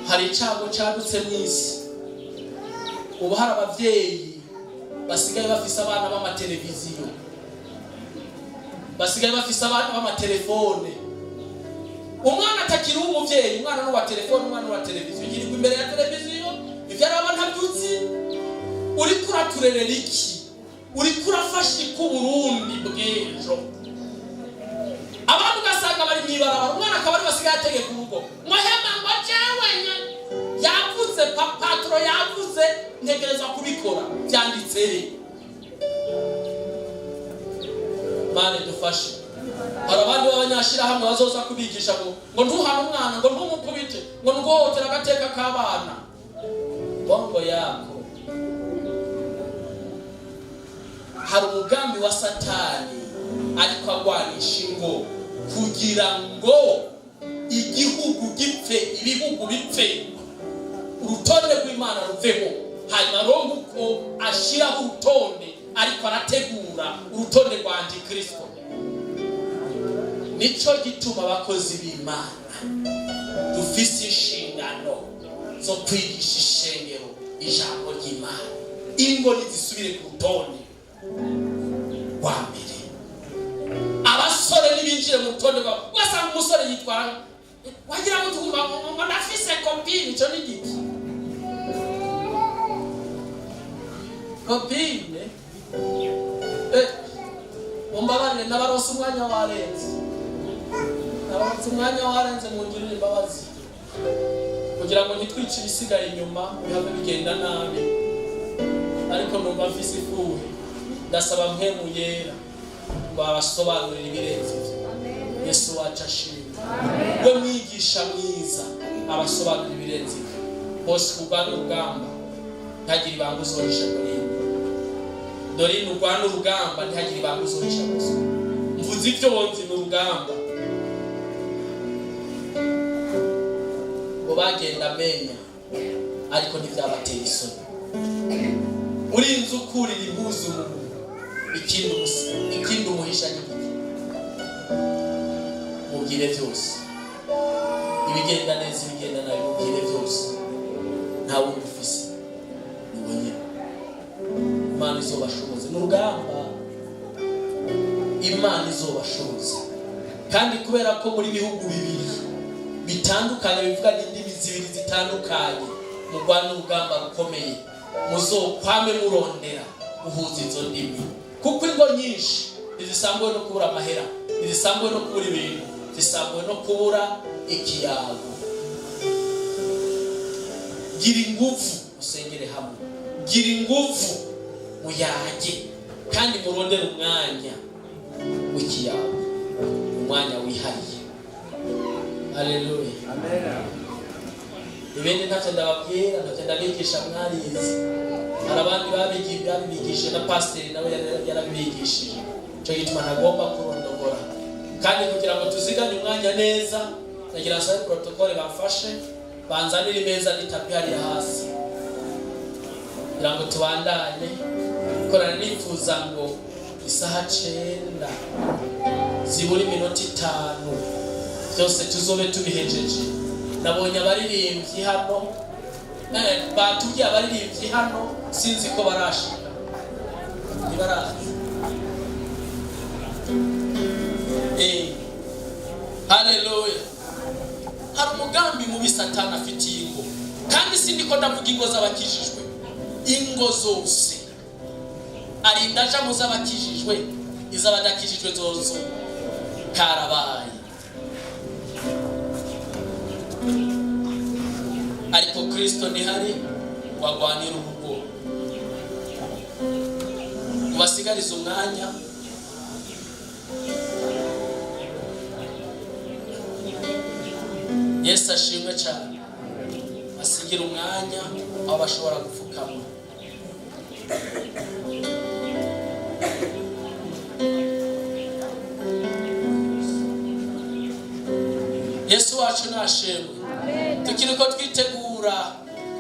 Hari icago cadutse mw'isi. Ubu hari abavyeyi basigaye bafise abana b'amateleviziyo, basigaye bafise abana b'amatelefone. Umwana atakiri umuvyeyi, umwana n'uwa telefone, umwana n'uwa televiziyo. Yirirwa imbere ya televiziyo, ivyo araba ntavyuzi. Uriko uraturerera iki? Uriko urafasha ku Burundi bw'ejo. Abantu ugasanga bari mw'ibarabara, umwana akaba ari basigaye ategeka urugo. Muhema ngo jewe yavuze, patro yavuze, ntegereza kubikora. Vyanditse Mane dufashe. Hari abandi b'abanyashirahamwe bazoza kubigisha ngo ntuhana umwana, ngo ntumukubite, ngo ntuhohotera agateka k'abana. Bongo yako. Hari umugambi wa Satani ariko agwanisha ingo kugira ngo igihugu gipfe, ibihugu bipfe, urutonde rw'Imana ruveho. Hanyuma rongo uko ashiraho urutonde ariko arategura urutonde rwa Antikristo. Nico gituma abakozi b'Imana dufise inshingano zo kwigisha ishengero ijambo ry'Imana. Ingo nizisubire ku rutonde rwa mbere. Abasore nibinjire mu rutonde rwa, wasanga umusore yitwara wagira ngo tuvuga ngo nafise copine. Ico ni giki? Copine umbabarire n'abaronse umwanya warenze, n'abaronse umwanya warenze mu ngirira imbabazi kugira ngo ntitwice ibisigaye inyuma bihamwe bigenda nabi. Ariko numva mfise ifuhe, ndasaba mpemu yera ngo abasobanurire ibirenze ivyo. Yesu wacu ashimwe. We mwigisha mwiza abasobanurire ibirenze ivyo. Bose kurwana urugamba ntihagire ibanga uzohisha Dorine urwana urugamba ntihagire ibanga uzohisha gusa. Mvuze ivyo wonzi n'urugamba ngo bagenda amenya, ariko ntivyabatera isoni. Urinze ukurira impuzu ikindi umuhisha n'igiti. Mubwire vyose, ibigenda neza ibigenda nabi, mubwire vyose. Ntawe ufise nubonye. Imana izobashoboze n'urugamba, Imana izobashoboze. Kandi kubera ko muri bihugu bibiri bitandukanye bivuga n'indimi zibiri zitandukanye, murwana urugamba rukomeye, muzokwame murondera guhuza izo ndimi. Kuko ingo nyinshi zisambwe no kubura amahera, zisambwe no kubura ibintu, zisambwe no kubura ikiyago. Gira ingufu usengere hamwe, gira ingufu muyage, kandi murondera umwanya w'ikiyago, umwanya wihariye. Haleluya, amen. Ibindi ntacyo ndababwira, ntacyo ndabigisha mwarizi. Hari abandi babigishije na pasiteri nawe yarabigishije. Cyo gituma ntagomba kurondogora. Kandi kugira ngo tuzigane umwanya neza, nagira sabe protocole bafashe, banzanira imeza n'itapi hariya hasi. Kugira ngo tubandane, korana nifuza ngo isaha 9 zibura iminota 5 byose tuzobe tubihejeje. Nabonye abaririmbyi hano, batubwiye abaririmbyi hano, sinzi ko barashika. Nibaraje. Haleluya. Hari umugambi mubi Satani afitiye ingo. Kandi sindiko ndavuga ingo z'abakijijwe. Ingo zose. Arinda aja mu z'abakijijwe, iz'abadakijijwe zozo karabaye. Ariko Kristo ni hari bagwanira urugo ubasigariza umwanya Yesu ashimwe cyane asigira umwanya aho bashobora gupfukama Yesu wacu nashimwe tukiri ko twitegura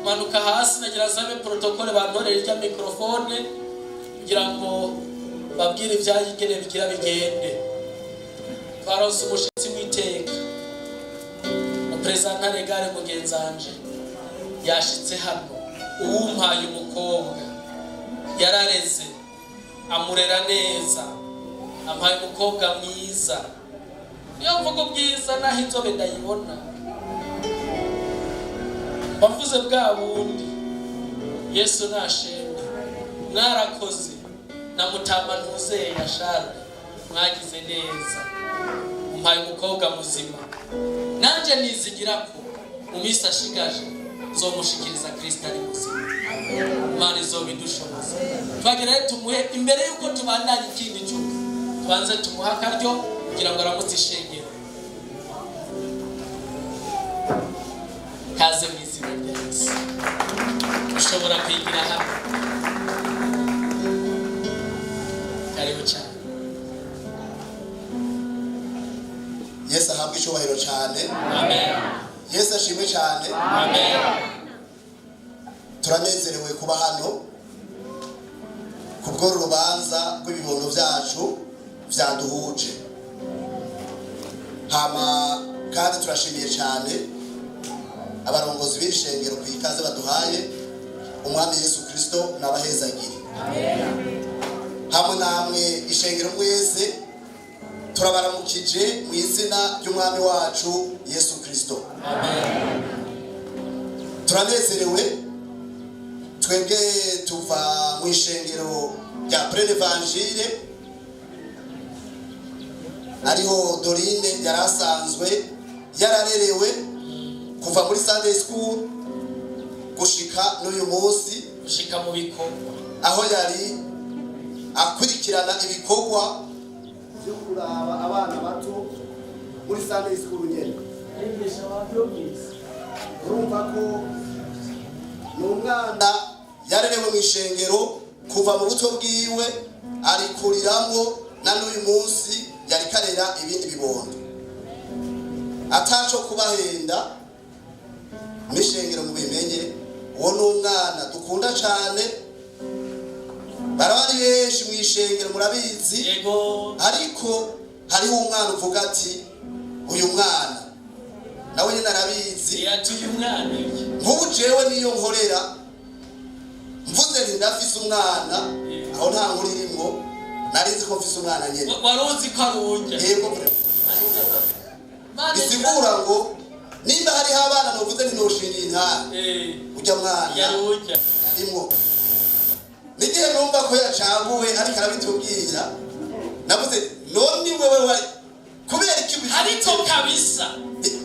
manuka hasi nagira zabe protocole bantorera irya microphone kugira ngo babwire ibyayigene bigira bigende twaronse umushitsi mwiteka President Regare mugenzanje yashitse hano uwumpaye umukobwa yarareze amurera neza ampaye umukobwa mwiza niyo mvugo bwiza naho inzobe ndayibona bavuze bwa bundi Yesu nashimwe mwarakoze na mutama ntuzeye yashara mwagize neza umpaye umukobwa muzima nanje nizigira ko umisa ashigaje zomushikiriza Kristo ari muzima Imana izobidushoboza twagera tumuhe imbere yuko tubandanya ikindi cyuko tubanze tumuha akaryo kugira ngo aramutse ishengero kaze mwizina rya Yesu ushobora kwigira hano karibu cyane Yesu ahabwe icyubahiro cyane. Amen. Yesu ashimwe cyane. Amen. Turanezerewe kuba hano kubwo urubanza rw'ibibondo byacu byaduhuje. Hama kandi turashimiye cyane abarongozi b'ishengero ku ikaze baduhaye umwami Yesu Kristo n'abahezagire. Amen. Hamwe namwe ishengero mwese turabaramukije mu izina ry'umwami wacu Yesu Kristo. Amen. Turanezerewe twebwe tuva mu ishengero rya Plein Evangile ariho Dorine yarasanzwe yararerewe kuva muri Sunday school gushika n'uyu munsi gushika mu bikorwa aho yari akurikirana ibikorwa byo kuraba abana bato muri Sunday school nyene. Ayigisha ababyumvise. Urumva ko n'umwana yarerewe mu ishengero kuva mu buto bwiwe arikuriramo na n'uyu munsi yari karera ibindi bibondo ataco kubahenda n'ishengero mu bimenye uwo n'umwana dukunda cyane barabari benshi mu ishengero murabizi yego ariko hariho umwana uvuga ati uyu mwana nawe nyine arabizi yatuye umwana nk'ubu jewe niyo nkorera mvuze nti ndafise umwana aho nta nkuru irimo narizi ko mfise umwana nyine waruzi ko arujya yego bisigura ngo nimba hariho abana novuze nti noshingiye intara ujya mwana yarujya arimo n'igihe numva ko yacaguwe ariko arabitubwira navuze none wewe wari kubera iki ariko kabisa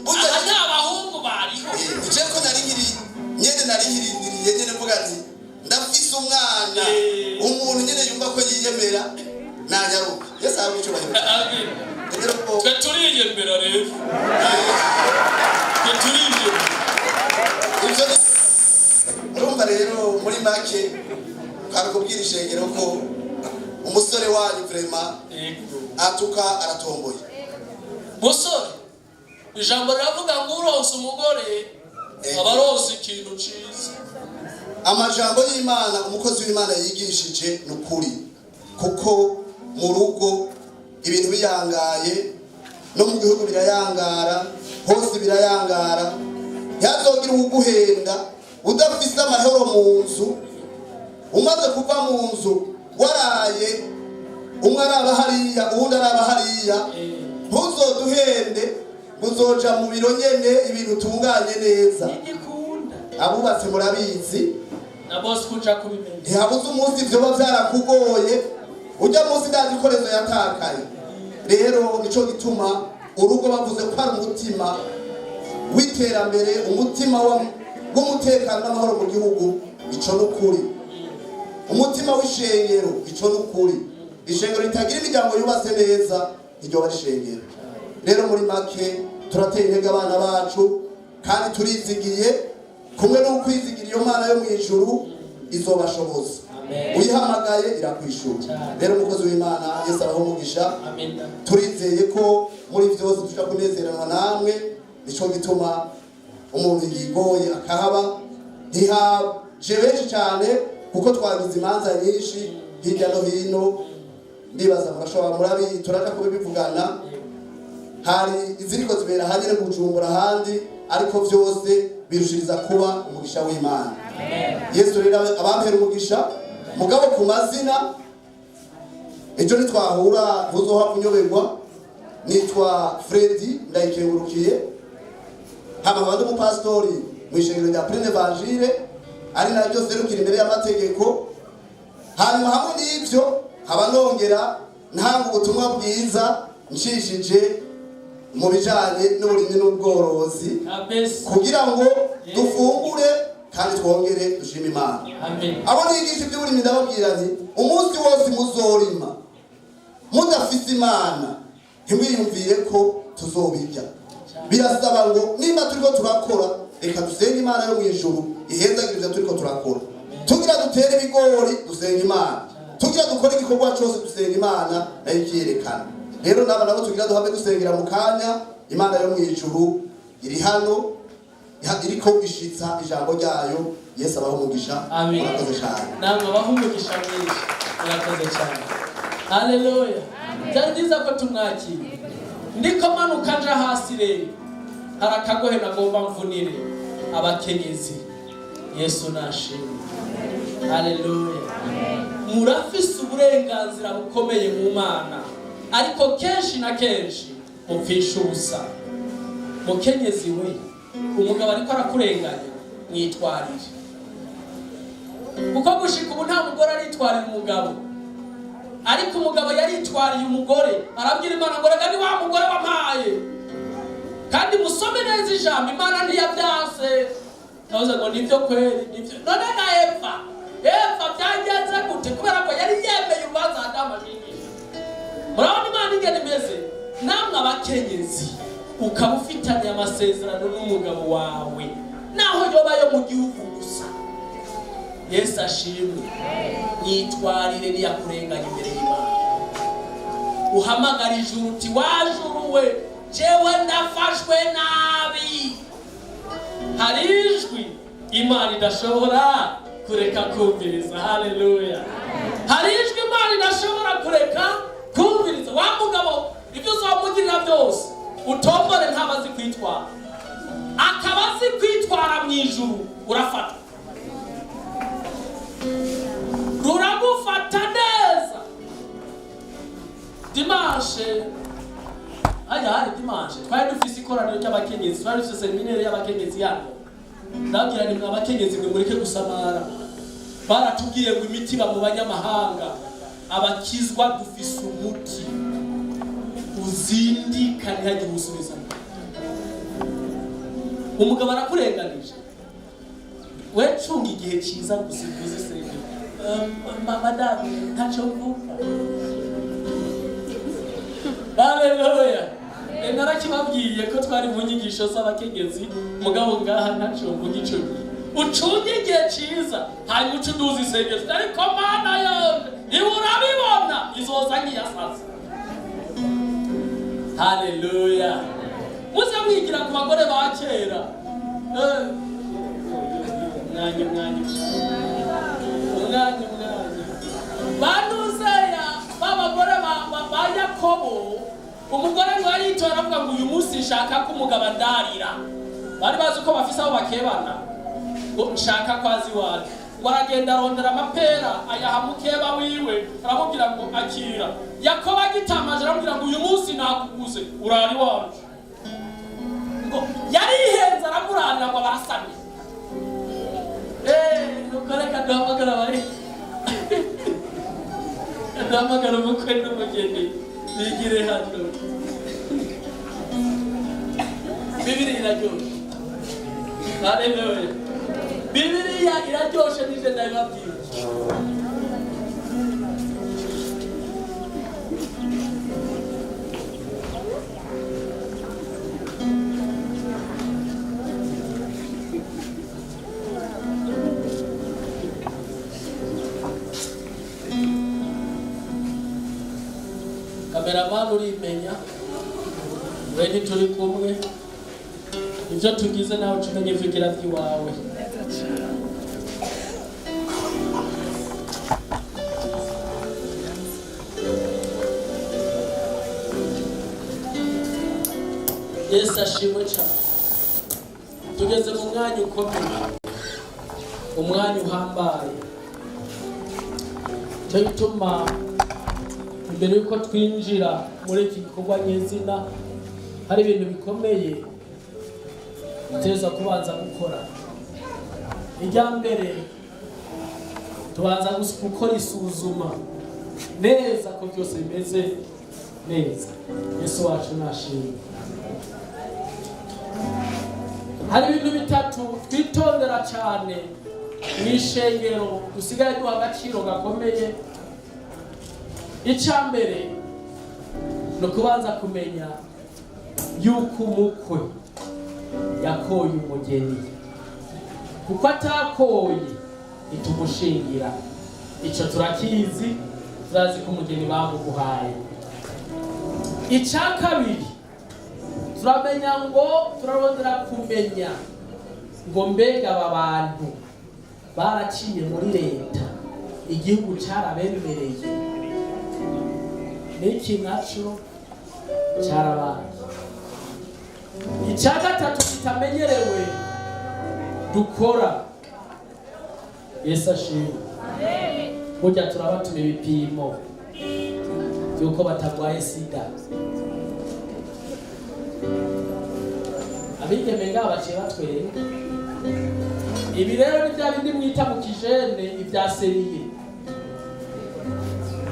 aha nta bahungu bariho ije ko nari nkirindiriye nyene mvuga nti ndafise umwana umuntu nyene yumva ko yiyemera nanyaruka Yesu ahabwe icyubahiro. twe turiyemera rero twe turiyemera urumva rero muri make kakubwira ishengero ko umusore wanyu vraiment atuka aratomboye musore ijambo riravuga ngo uronse umugore aba aronse ikintu ciza. amajambo y'Imana umukozi w'Imana yigishije n'ukuri kuko mu rugo ibintu biyangaye no mu gihugu birayangara hose birayangara yazogira uguhenda udafise amahoro mu nzu umaze kuva mu nzu waraye umwe araba hariya uwundi araba hariya ntuzoduhende muzoja mu biro nyene ibintu tunganye neza abubatse murabizi na boss kuja kubimenya ntihabuze umunsi vyoba vyarakugoye ujya munsi ndazikorezo yatakaye rero nico gituma urugo bavuze ko ari umutima w'iterambere umutima w'umutekano n'amahoro mu gihugu ico n'ukuri. Umutima w'ishengero ico n'ukuri. Ishengero ritagira imiryango yubatse neza iryo bari ishengero. Rero muri make turateye intege abana bacu kandi turizigiye kumwe no kwizigira iyo Mana yo mu ijuru izobashoboza. Uyihamagaye irakwishura. Rero umukozi w'Imana Yesu araho umugisha. Turizeye ko muri byose tuja kunezeranwa namwe, nico gituma umuntu yigoye akahaba ntihaje benshi cyane kuko twagize imanza nyinshi hirya no hino. Ndibaza murashobora murabi turaja kubivugana, hari iziriko zibera hanyine Bujumbura handi, ariko byose birushiriza kuba umugisha w'Imana. Yesu rero abampera umugisha mugabo ku mazina ejo nitwahura ntuzoha kunyoberwa. Nitwa Fredi Ndayikengurukiye, haba abandi umupastori mu ishengero rya Plein Evangile ari naryo serukira imbere y'amategeko. Hanyuma hamwe n'ibyo haba nongera ntanga ubutumwa bwiza nshishije mu bijanye n'uburimyi n'ubworozi kugira ngo dufungure kandi twongere dushima Imana. Abo nigisha iby'uburimyi ndababwira nti umunsi wose muzorima mudafite Imana ntimwiyumvire ko tuzobirya. Birasaba ngo nimba turiko turakora reka dusenge Imana yo mu ijuru ihezagire ivyo turiko turakora. Tugira dutere ibigori dusenga Imana, tugira dukora igikorwa cyose dusenga Imana nayo ikiyerekana. Rero nabo tugira duhambe dusengera mu kanya. Imana yo mu ijuru iri hano iriko ishitsa ijambo ryayo. Yesu abaho umugisha. Murakoze cyane. Namwe abaho umugisha mwinshi. Murakoze cyane. Haleluya. Byari byiza ko tumwakira. Ndiko manuka nja hasi rero hari akagohe nagomba mvunire abakenyezi. Yesu nashimwe. Haleluya. Murafise uburenganzira bukomeye mu Mana, ariko kenshi na kenshi mupfisha ubusa. Mukenyezi we, umugabo ariko arakurenganya mwitwarire, kuko gushika ubu nta mugore aritwarira umugabo, ariko umugabo yaritwariye umugore. Arabwira Imana ngo rega ni wa mugore wampaye. Kandi musome neza ijambo, Imana ntiyabyanse. Navuze ngo nivyo kweli, nivyo. None na Eva byagenze gute? Kubera ko yari yemeye urubanza Adamu ashingisha. Murabona Imana ingene imeze. Namwe abakenyezi ukaba ufitanye amasezerano n'umugabo wawe, naho yoba yo mu gihugu gusa. Yesu ashimwe. Yitwarire niyakurenganya imbere y'Imana. Uhamagara ijuru uti wajuru we, jewe ndafashwe nabi. Hari ijwi Imana idashobora kureka kumviriza. Haleluya. Hari ijwi Imana idashobora kureka kumviriza. Wa mugabo ibyo uzamugirira byose utombore ntabazi kwitwara, akaba azi kwitwara mu ijuru, urafata ruragufata neza. Dimanche hari dimanche twari dufise ikoraniro ry'abakenyezi, twari dufise seminere y'abakenyezi yano. Ndabwira ni abakenyezi mwe mureke gusamara. Baratubwiye ngo imitima mu banyamahanga abakizwa dufise umuti uzindika ntihagire usubiza. Umugabo arakurenganije, we cunga igihe cyiza gusibuze senge madame ntacyo mvuga. Haleluya. Narakibabwiye ko twari mu nyigisho z'abakenyezi, mugabo ngaha ntacyo mvuga ico gihe. Ucunge igihe cyiza hanyuma ucuduza isengesho, ariko Mana yose iwe urabibona izoza nkiyasaza. Haleluya. Muze mwigira ku bagore ba kera. Mwanya. Banuzeya babagore ba Yakobo, umugore ngo aritora avuga ngo uyu munsi nshaka ko umugabo andarira. Bari bazi ko bafise aho bakebana, ngo nshaka kwazi waje. Ngo aragenda arondera amapera ayaha mukeba wiwe, aramubwira ngo akira. Yakobo agitamaje aramubwira ngo uyu munsi nakuguze urari waje. Ngo yari ihenze aramurarira ngo barasane. Nukoreka duhamagara bari duhamagara umukwe n'umugeni bigire hano. Bibiri iraryoshye. Haleluya. Bibiliya iraryoshe nije ndabibabwira. Kameramani urimenya, wewe turi kumwe, ibyo tugize nawe tumenye ivugira by'iwawe. Yesu ashimwe cyane. Tugeze mu mwanya ukomeye, umwanya uhambaye. Cyo gituma mbere yuko twinjira muri iki gikorwa nyezina hari ibintu bikomeye tuteza kubanza gukora. Ijya mbere tubanza gukora isuzuma neza ko byose bimeze neza. Yesu wacu nashimwe. Hari ibintu bitatu twitondera cyane n'ishengero dusigaye duha agaciro gakomeye. Icyambere no kubanza kumenya yuko umukwe yakoye umugeni, kuko atakoye itumushingira. Icyo turakizi, turazi ko umugeni bamuguhaye. Icyakabiri turamenya ngo turarondera kumenya ngo mbega aba bantu baraciye muri leta, igihugu cyarabemereye n'iki nacyo cyarabaye. Icyagatatu kitamenyerewe dukora. Yesu ashimwe. Burya turabatuma ibipimo by'uko batarwaye sida. Abigeme ngaho baciye batwenga. Ibi rero ni bya bindi mwita mu kijene ibya seriye.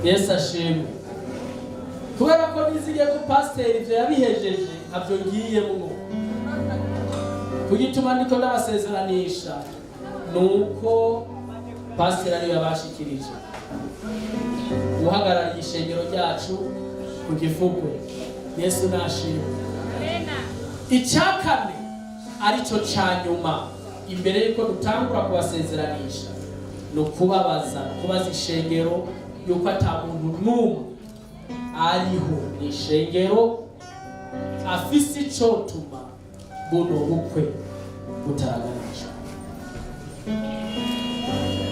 Yesu ashimwe. Kubera ko nizigiye ko pasiteri ibyo yabihejeje ntabyo ngiyemo. Kugituma niko ndabasezeranisha nuko pasiteri ariyo yabashikirije guhagarara ishengero ryacu ku gifukwe. Yesu nashimwe. Icyakane aricyo cyanyuma imbere yuko dutangura kubasezeranisha no kubabaza ishengero yuko atamuntu n'umwe ariho ishengero afise icyo tuma buno bukwe butaraganishwa.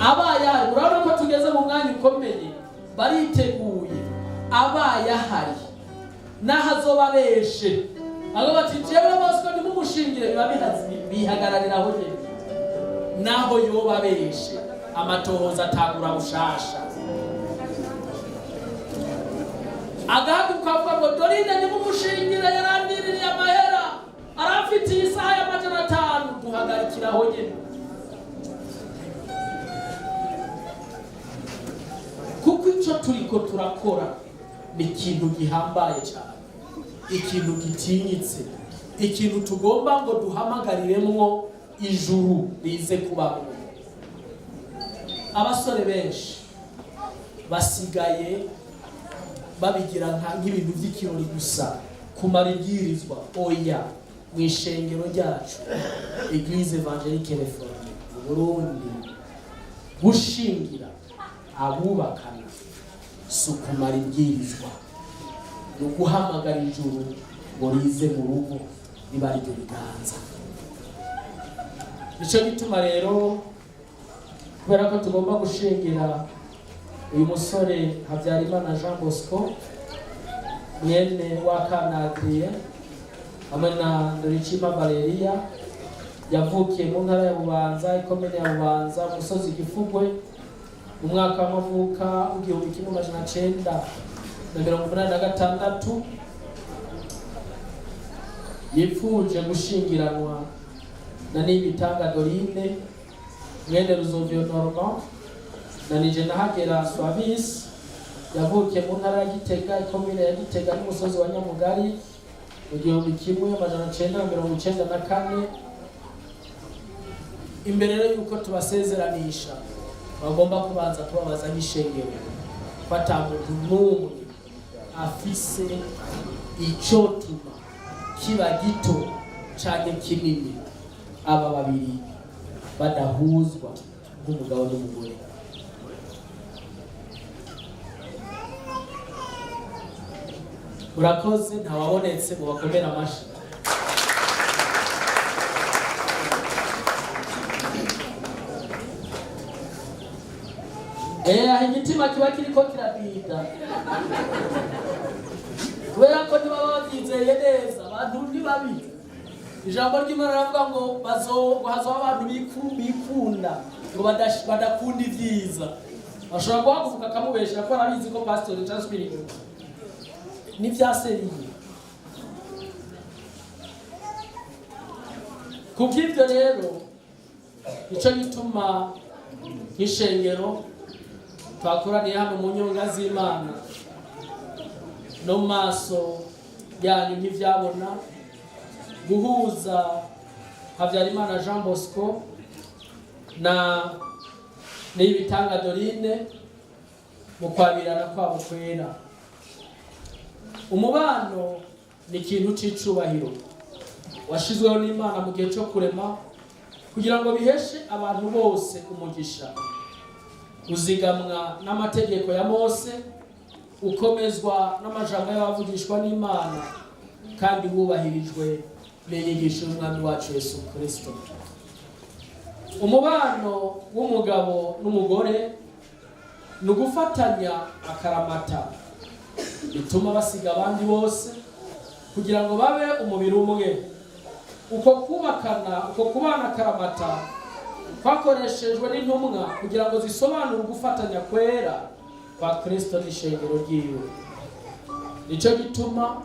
Abaya urabona ko tugeze mu mwanya ukomeye, bariteguye. Abaya hari n'ahazobabeshe abo bati jewe bose ko nimumushingire biba bihagarariraho nyene, naho yobabeshe amatohoza atagura bushasha. Agahaguka avuga ngo Dorine nimumushingire yarandiririye amahera arafitiye isaha y'amajana 5, duhagarikiraho nyene. Kuko icyo turiko turakora ni ikintu gihambaye cyane, ikintu gitinyitse, ikintu tugomba ngo duhamagariremwo ijuru rize kubamo. Abasore benshi basigaye babigira nk'ibintu by'ikirori gusa, kumara ibyirizwa. Oya, mu ishengero ryacu Église Evangélique Réformée mu Burundi gushingira abubakana si ukumara ibyirizwa, ni uguhamagara ijuru ngo rize mu rugo riba ryo riganza. Nicyo gituma rero kubera ko tugomba gushingira uyu musore Habyarimana Jean Bosco mwene wa Kanadriye hamwe na Ndoricima Valeria, yavukiye mu ntara ya Bubanza, ikomene ya Bubanza, musozi Gifugwe, mu mwaka w'amavuka w'igihumbi 1986. Yipfuje gushingiranwa na Nibitanga Dorine mwene Ruzovio Normand na nije nahagera Swavis, yavukiye mu ntara ya Gitega, ikomine ya Gitega n'umusozi wa Nyamugari mu 1994. imbere rero yuko tubasezeranisha bagomba kubanza kubabaza nk'ishengero ko ata muntu n'umwe afise icotuma kiba gito canke kinini aba babiri badahuzwa nk'umugabo n'umugore. Murakoze, ntawabonetse mu bakomera amashi. Igitima kiba kiriko kirabida kubera ko niba babyizeye neza abantu ntibabi. Ijambo ry'Imana ravuga ngo hazoba abantu bikunda ngo badakunda ibyiza. Ashobora guhaguruka akamubeshera ko arabizi ko pastor Charles Spirigo ni vyaseriye. Kubw'ibyo rero ico gituma nk'ishengero twakoraniye hano mu nyonga z'Imana no maso yanyu ntivyabona guhuza Habyarimana Jean Bosco na Niyibitanga Dorine mu kwabirana kwabo kwera. Umubano ni ikintu c'icubahiro washizweho n'Imana mu gihe cyo kurema kugira ngo biheshe abantu bose umugisha, uzigamwa n'amategeko ya Mose, ukomezwa n'amajambo y'abavugishwa n'Imana, kandi wubahirijwe n'inyigisho y'Umwami wacu Yesu Kristo. Umubano w'umugabo n'umugore ni ugufatanya akaramata bituma basiga abandi bose kugira ngo babe umubiri umwe. Uko kubana akaramata kwakoreshejwe n'intumwa kugira ngo zisobanure ugufatanya kwera kwa Kristo n'ishengero ryiwe. Nico gituma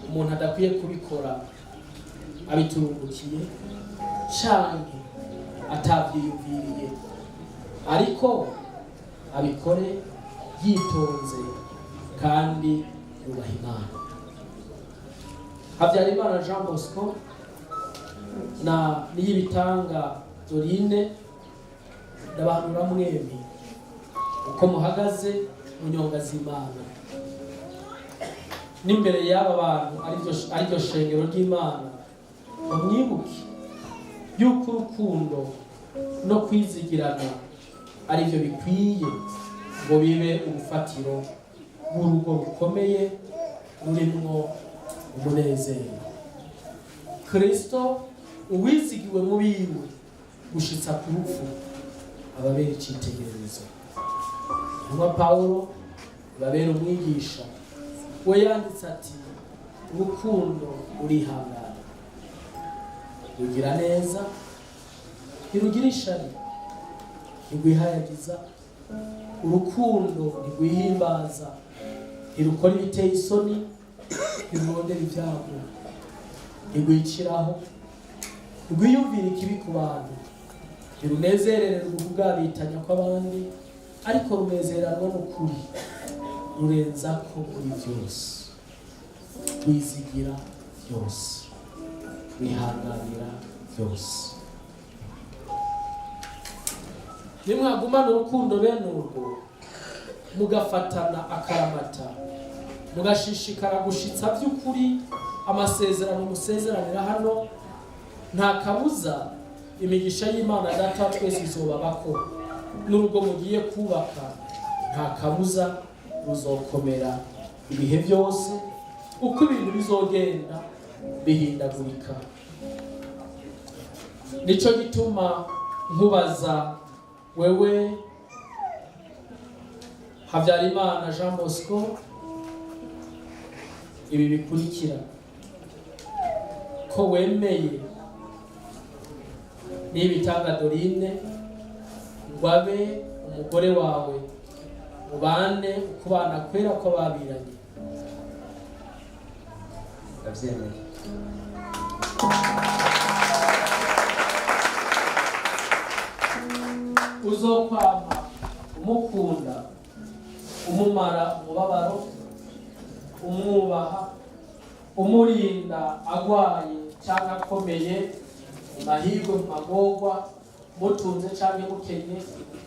umuntu adakwiye kubikora abiturungukiye canke atavyiyumviriye, ariko abikore yitonze kandi yubaha Imana. Habyarimana Jean Bosco na Niyibitanga Dorine ndabahanura mwembi uko muhagaze mu nyonga z'Imana n'imbere y'aba bantu ariryo shengero ry'Imana. Mwibuke yuko urukundo no kwizigirana arivyo bikwiye ngo bibe ubufatiro bw'urugo rukomeye rurimwo umunezero. Kristo uwizigiwe mu biwe gushitsa ku rupfu ababera icitegererezo. Nwa Paulo babera umwigisha we yanditse ati urukundo urihangana, rugira neza, ntirugira ishari, ntirwihayagiza, urukundo ntirwihimbaza, ntirukora ibiteye isoni, ntirurondera ibyago, ntirwiciraho, rwiyumvira ikibi ku bantu, ntirunezerererwa ukugabitanya kw'abandi, ariko runezeranwa n'ukuri, rurenza ko kuri byose, rwizigira byose, rwihanganira byose. Nimwagumana urukundo bene urwo, mugafatana akaramata, mugashishikara gushitsa by'ukuri amasezerano musezeranira hano, nta kabuza imigisha y'Imana Data wa twese izobabako, n'urugo mugiye kubaka nta kabuza ruzokomera ibihe byose uko ibintu bizogenda bihindagurika. Nico gituma nkubaza wewe Habyarimana Jean Bosco ibi bikurikira: ko wemeye Niyibitanga Dorine ngo abe umugore wawe, mubane ukubana kwera ko babiranye. Ndabyemeye. Uzokwama umukunda, umumara umubabaro, umwubaha, umurinda agwaye cyangwa akomeye, mahirwe mu magorwa mutunze canke mukenye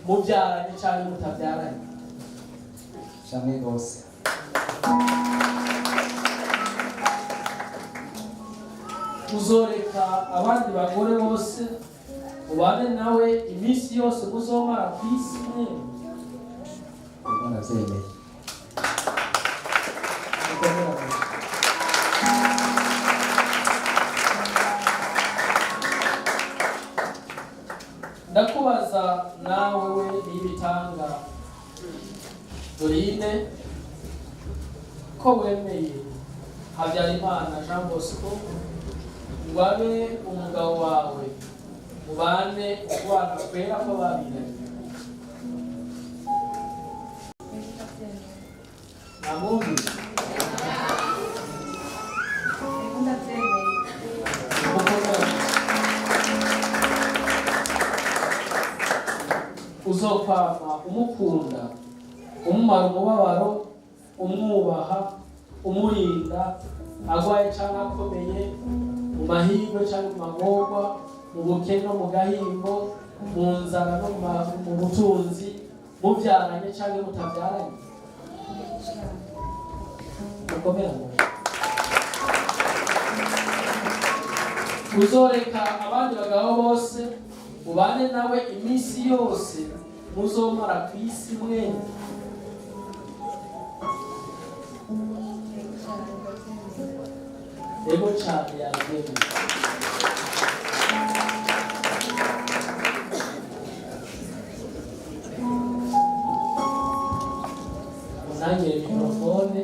mubyaranye canke mutabyaranye cyane rwose. uzoreka abandi bagore bose ubane nawe iminsi yose muzomara ku isi Ubwo nabyemeye. ndakubaza nawe we n'ibitanga Dorine ko wemeye Habyarimana Jean Bosco ngo abe umugabo wawe mubane ukubana kwera ko babiranye namubi uzokwama umukunda umumara umubabaro umwubaha umurinda agwaye cyangwa akomeye mu mahirwe cyangwa mu magorwa mu bukene no mu gahimbo mu nzara no mu butunzi mubyaranye cyangwa mutabyaranye mukomerane uzoreka abandi bagabo bose ubane nawe iminsi yose muzomara ku isi mwene ego cyane yagenda unangire mikrofone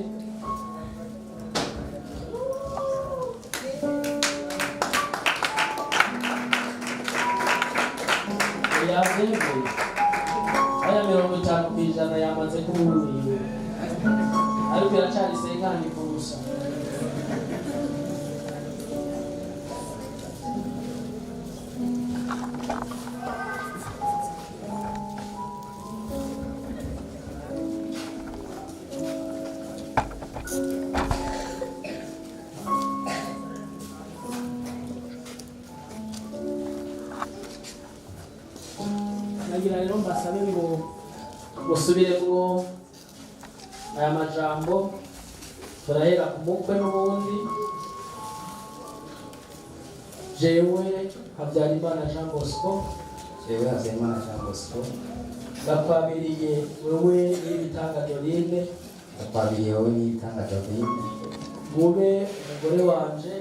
yavyemeye aya 50% yamaze kuburiwe ariko iracari senkani kurusa nagira rero mbasabe ngo musubiremo aya majambo turahera ku mukwe n'ubundi jewe Habyarimana Jean Bosco ndakwabiriye wewe n'ibitanga Dorine mube umugore wanje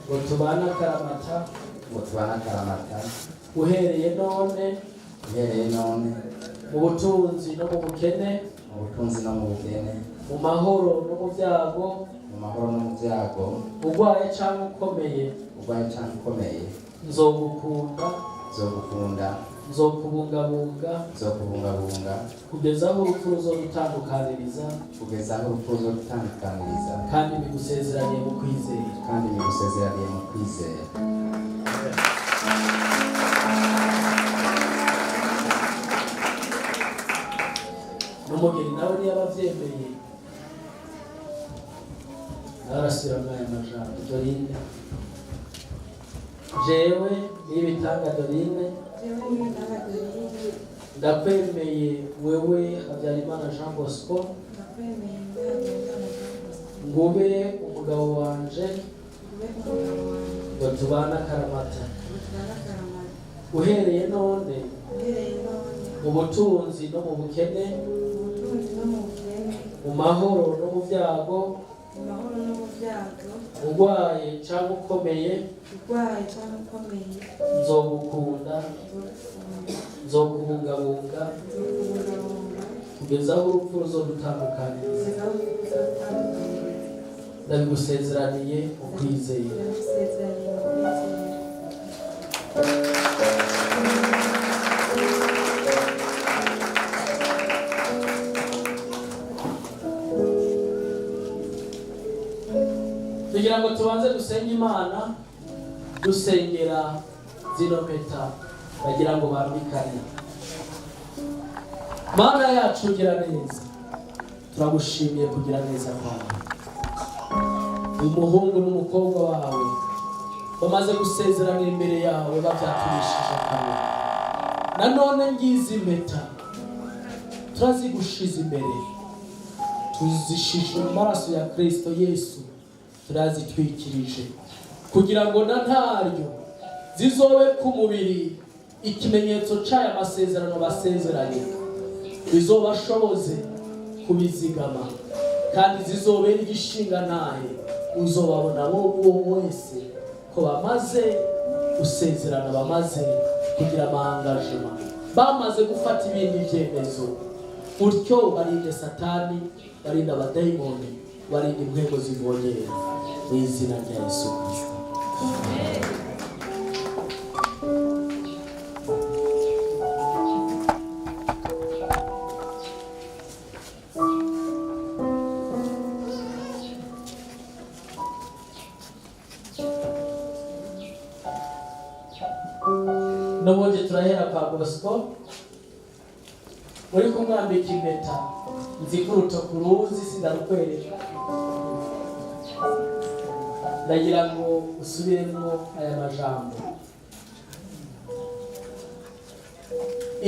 ngo tubane akaramata uhereye none mu butunzi no mu bukene mu mahoro no mu byago urwaye cyangwa ukomeye nzogukunda nzokubungabunga kugeza aho urupfu ruzodutandukaniriza kandi bigusezeraniye mu kwizera n'umugeni nawe niyo abavyemeye narasubira mwaya majambo Dorine jewe n'ibitanga Dorine ndakwemeye wewe Habyarimana Jean Bosco ngube umugabo wanje ngo tubane akaramata uhereye none mu butunzi no mu bukene mu mahoro no mu byago urwaye cyangwa ukomeye nzogukunda nzokubungabunga kugeza aho urupfu ruzodutandukaniriza ndabigusezeraniye ukwizeye kugira ngo tubanze dusenge Imana dusengera zino mpeta bagira ngo bambikane. Mana yacu ugira neza, turagushimiye kugira neza kwawe. Umuhungu n'umukobwa wawe bamaze gusezeranira imbere yawe bavyaturishije akanwa. Nanone ngizi impeta turazigushize imbere, tuzishije mu maraso ya Kristo Yesu, turazitwikirije kugira ngo na ntaryo zizobe ku mubiri ikimenyetso c'aya masezerano basezeranye, bizobashoboze kubizigama kandi zizobera igishinga ntahe uzobabona bo wese ko bamaze gusezerana, bamaze kugira amahangajema, bamaze gufata ibindi vyemezo, utyo barinde Satani, barinde abadayimoni, barinde impwego zivogera mu izina rya Yesu Kristo. N'ubundi turahera kwa Bosco muri kumwambika impeta, nzi ko urutoki uruzi sindarukwereka, ndagira ngo usubiremo aya majambo.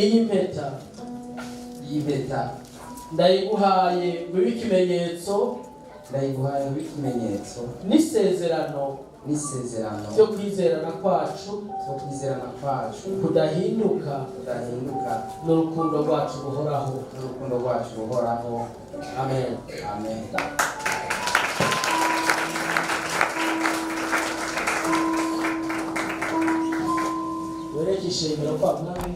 Iyi mpeta ndayiguhaye bibe ikimenyetso, n'isezerano byo kwizerana kwacu kudahinduka n'urukundo rwacu buhoraho. Amen. werekishe imbere kwa mwami.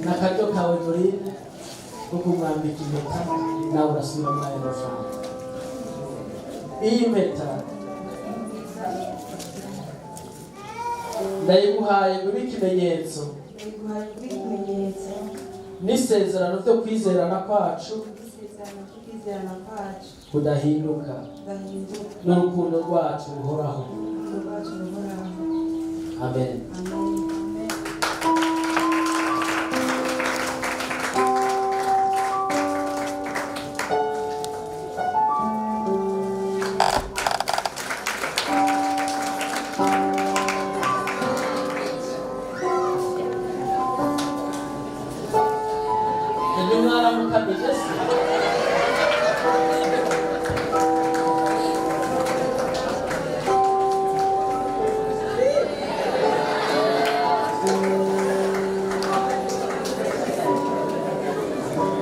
Nakaryo kawe Dorine kuko mwambika impeta nawe urasubira muri ayo majambo. Iyi mpeta ndayiguhaye bibe ikimenyetso n'isezerano byo kwizerana kwacu kudahinduka n'urukundo rwacu buhoraho. Amen.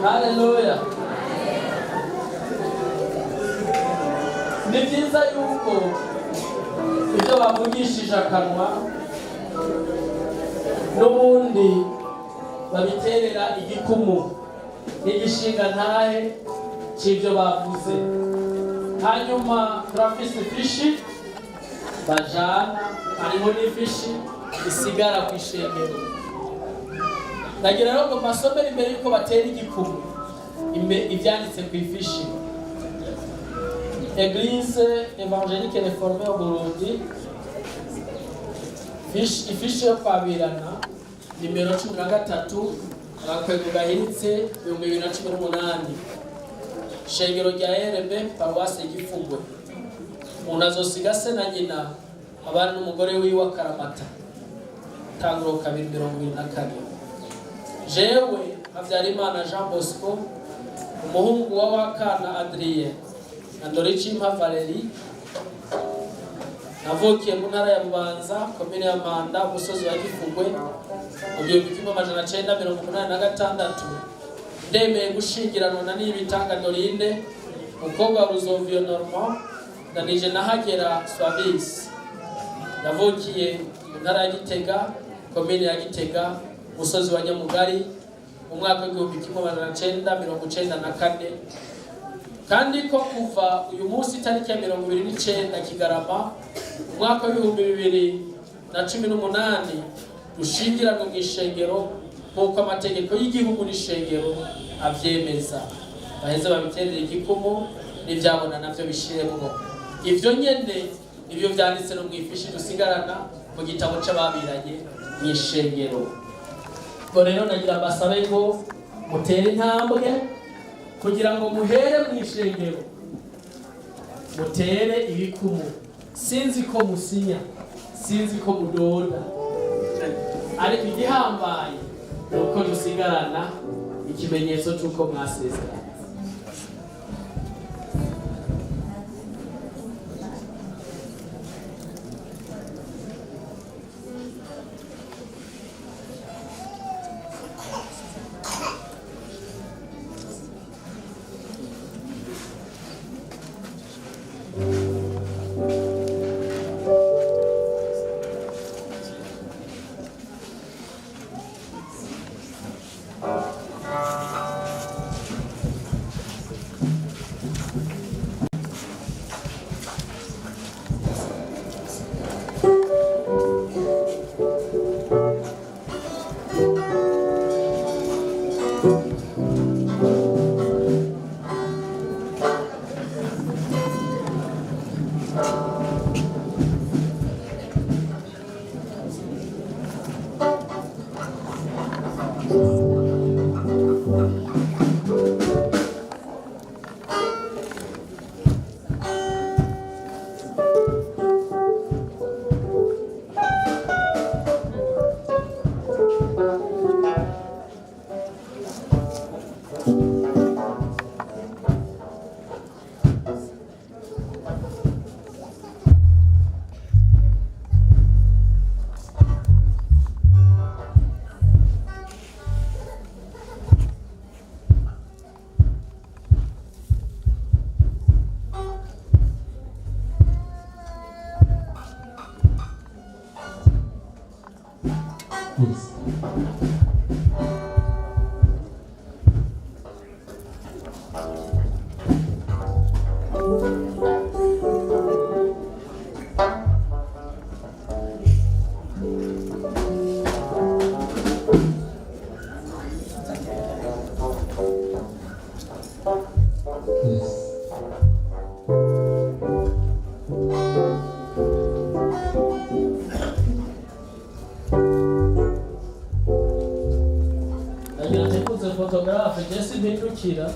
Hallelujah. Ni byiza yuko ibyo bavugishije akanwa n'ubundi babiterera igikumu n'igishinga ntahe cy'ibyo bavuze. Hanyuma turafise ifishi bajana, hariho n'ifishi isigara ku ishengero. Nagira rero ngo masomere imbere yuko batera igikumu ibyanditse ku ifishi. Église évangélique réformée au Burundi, ifishi yo kwabirana nimero 13 agakwego gahiritse 2018, shengero rya RB paroisse Gifugwe. Umuntu azosiga se na nyina abana n'umugore wiwe Karamata, tanguro 224. Jewe Habyarimana Jean Bosco, umuhungu wa Wakana Adrien na Ndorichimpa Valerie, navukiye mu ntara ya Bubanza, komine ya Mpanda, umusozi wa Gifugwe, mu 1986. Ndemeye gushingiranwa na Nibitanga Dorine, umukobwa wa Ruzovio Normand, na nije nahagera Swavis. Navukiye mu ntara ya Gitega, komine ya Gitega, umusozi wa Nyamugari, mu mwaka w'1994. kandi ko kuva uyu munsi tariki ya 29 Kigarama mu mwaka w'2018 dushingirana mu ishengero nk'uko amategeko y'igihugu n'ishengero avyemeza. Baheze babiterera igikumu n'ivyabona navyo bishiremwo. Ivyo nyene ibyo byanditse no mu ifishi dusigarana mu gitabo c'ababiranye mw'ishengero. Ngo rero nagira basabe ngo mutere intambwe kugira ngo muhere mw'ishengero, mutere ibikumu. Sinzi ko musinya, sinzi ko mudoda, ariko igihambaye nuko dusigarana ikimenyetso cy'uko mwasezeranye. Fotografe Jesse Bindukira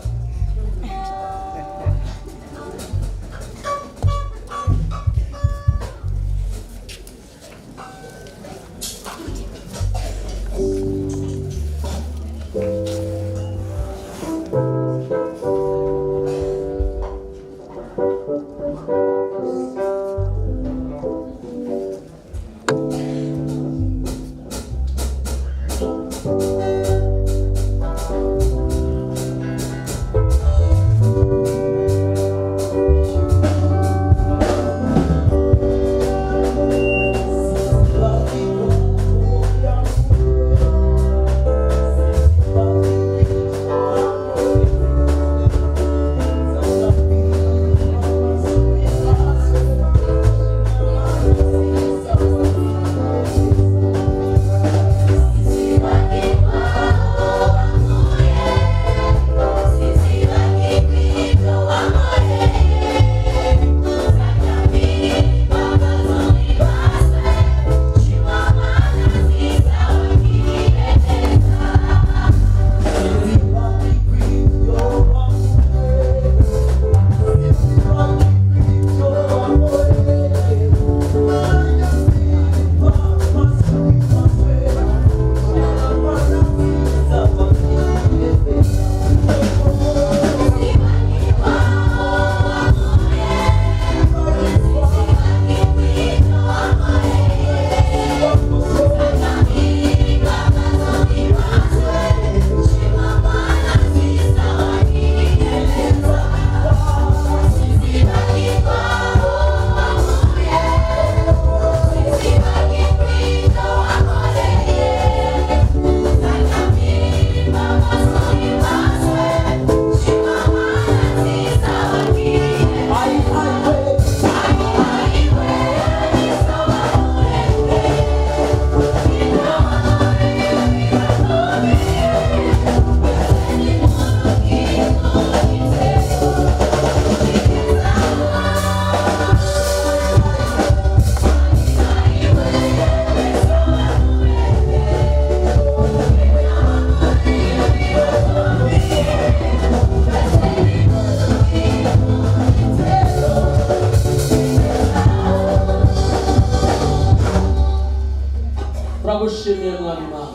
turagushimiye mwami Imana,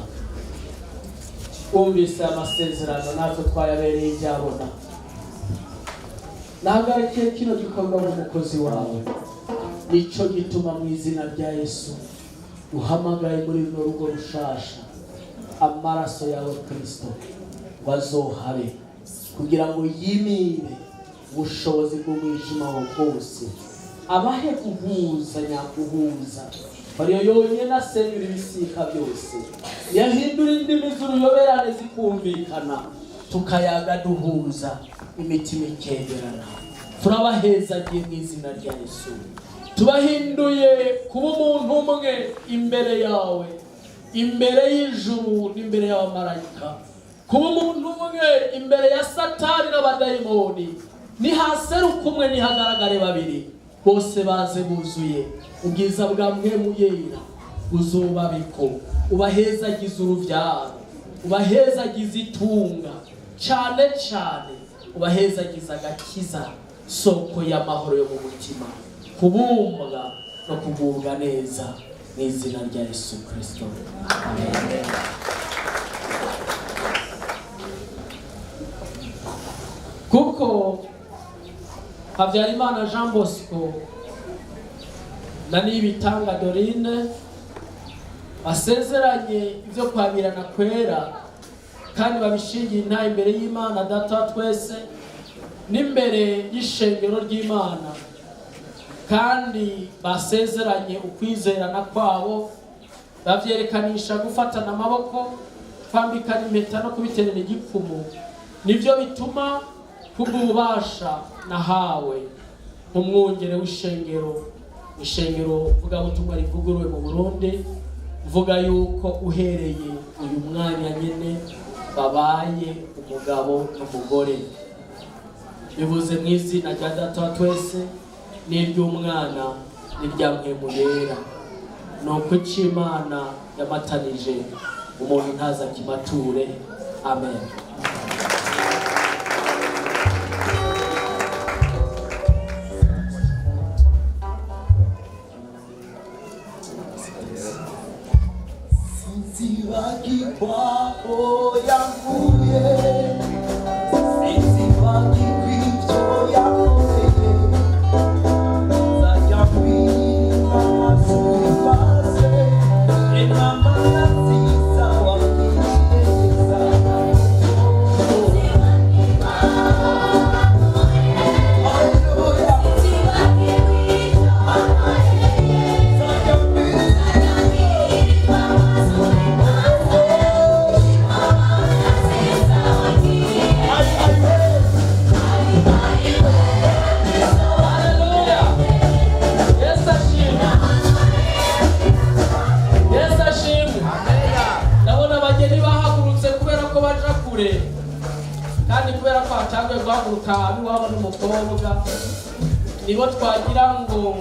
wumvise amasezerano natwe twayabereye ibyabona. Nahagarikiye kino gikorwa n'umukozi wawe, nico gituma mu izina rya Yesu uhamagaye muri runo rugo rushasha amaraso yawe Kristo bazohabe kugira ngo yimire ubushobozi bw'umwijima wo bwose, abahe guhuza nyaguhuza ariyo yonyine asenyura ibisika byose, yahindura indimi z'uruyoberane zikumvikana, tukayaga duhuza imitima ikenderana. Turabahezagiye mu izina rya Yesu, tubahinduye kuba umuntu umwe imbere yawe, imbere y'ijuru n'imbere y'abamarayika, kuba umuntu umwe imbere ya Satani n'abadayimoni. Nihaseruka umwe nihagaragare babiri, bose baze buzuye ubwiza bwa Mpwemu Yera uzobabiko. Ubahezagize uruvyaro, ubahezagize itunga, cane cane ubahezagize agakiza, soko y'amahoro yo mu mutima, kubumbwa no kugubwa neza mu izina rya Yesu Kristo. Amen. Kuko Habyarimana Jean Bosco na Nibitanga Dorine basezeranye ibyo kwabirana kwera, kandi babishingiye nta imbere y'Imana Data twese n'imbere y'ishengero ry'Imana, kandi basezeranye ukwizerana kwabo, bavyerekanisha gufatana amaboko, kwambikana impeta no kubiterera igikumu. Nivyo bituma kububasha nahawe umwungere w'ishengero, ishengero vuga butumwa rivuguruwe mu Burundi, vuga yuko uhereye uyu mwanya nyene babaye umugabo n'umugore. Bivuze mu izina rya Data twese n'iry'Umwana n'irya Mpwemu Yera, nuko Imana yamatanije umuntu ntaza kimature. Amen. Sibaki kwako yanguye, sibaki kwivyo yakoreye, zajamwima masurifaze, enamana sisa wakiyeza. Hallelujah. Kandi kubera ko hatangwe guhaguruka abiwabo n'umukobwa, nibo twagira ngo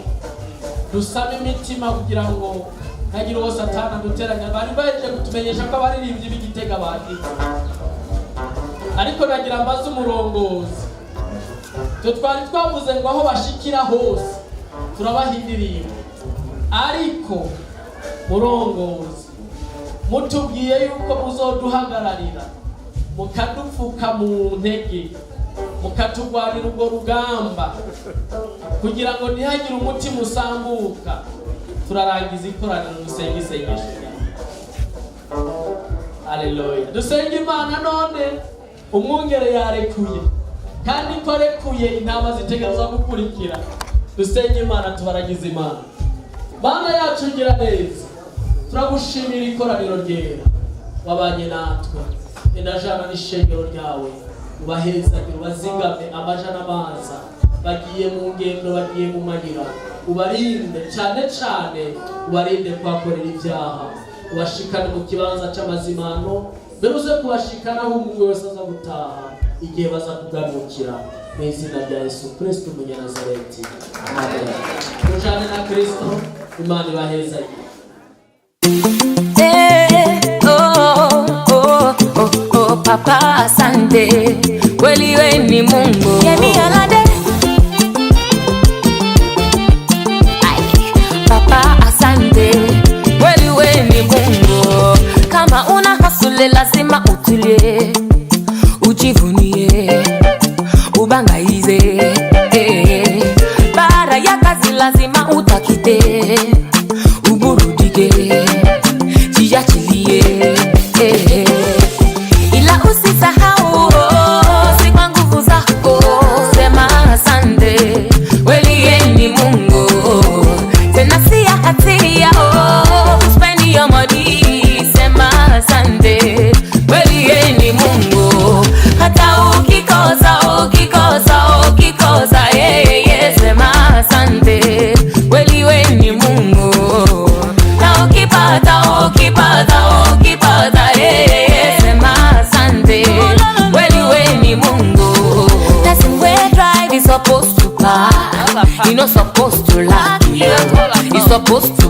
dusame imitima kugira ngo ntagire uwo Satani duteranya. Bari baje kutumenyesha ko abaririmbyi b'Igitega bagize, ariko nagira mbaza umurongozi, twari twavuze ngo aho bashikira hose turabahindirimba, ariko murongozi mutubwiye yuko muzoduhagararira, mukadupfuka mu ntege, mukatugwanira urwo rugamba kugira ngo ntihagire umutima usambuka. Turarangiza ikoraniro dusenge isengesho ryawe. Haleluya. Dusenge Imana none umwungere yarekuye, kandi ko arekuye intama zitegerezwa gukurikira. Dusenge Imana, tubaragize Imana. Mana yacu ngira neza, turagushimira ikoraniro ryera, wabanye natwe inajana n'ishengero ryawe, ubahezagire, ubazigame amajana amaza, bagiye mu ngendo, bagiye mu mayira, ubarinde cyane cyane, ubarinde kwakorera ibyaha, ubashikane mu kibanza cy'amazimano, beruze kubashikana aho umwe wese aza gutaha igihe baza kuganukira, mu izina rya Yesu Kristo Umunyanazareti. Amen. Tujane na Kristo. Imana ibahezagire. Papa asante, kweli wewe ni Mungu. Yemi alade. Papa asante, kweli wewe ni Mungu. kazi lazima utulie, ujivunie, ubangaize. Baada ya kazi lazima utakite, uburudike, jiachilie. Ila usisahau si kwa nguvu zako, sema asante, kweli yeye ni Mungu, tena si ya hatia. Spend your money, sema asante, kweli yeye ni Mungu, hata ukikosa yeye sema asante, kweli wewe ni Mungu, na ukipata yeye sema asante, kweli wewe ni Mungu. That's the way drive is supposed to pass, you're not supposed to lie, you're supposed to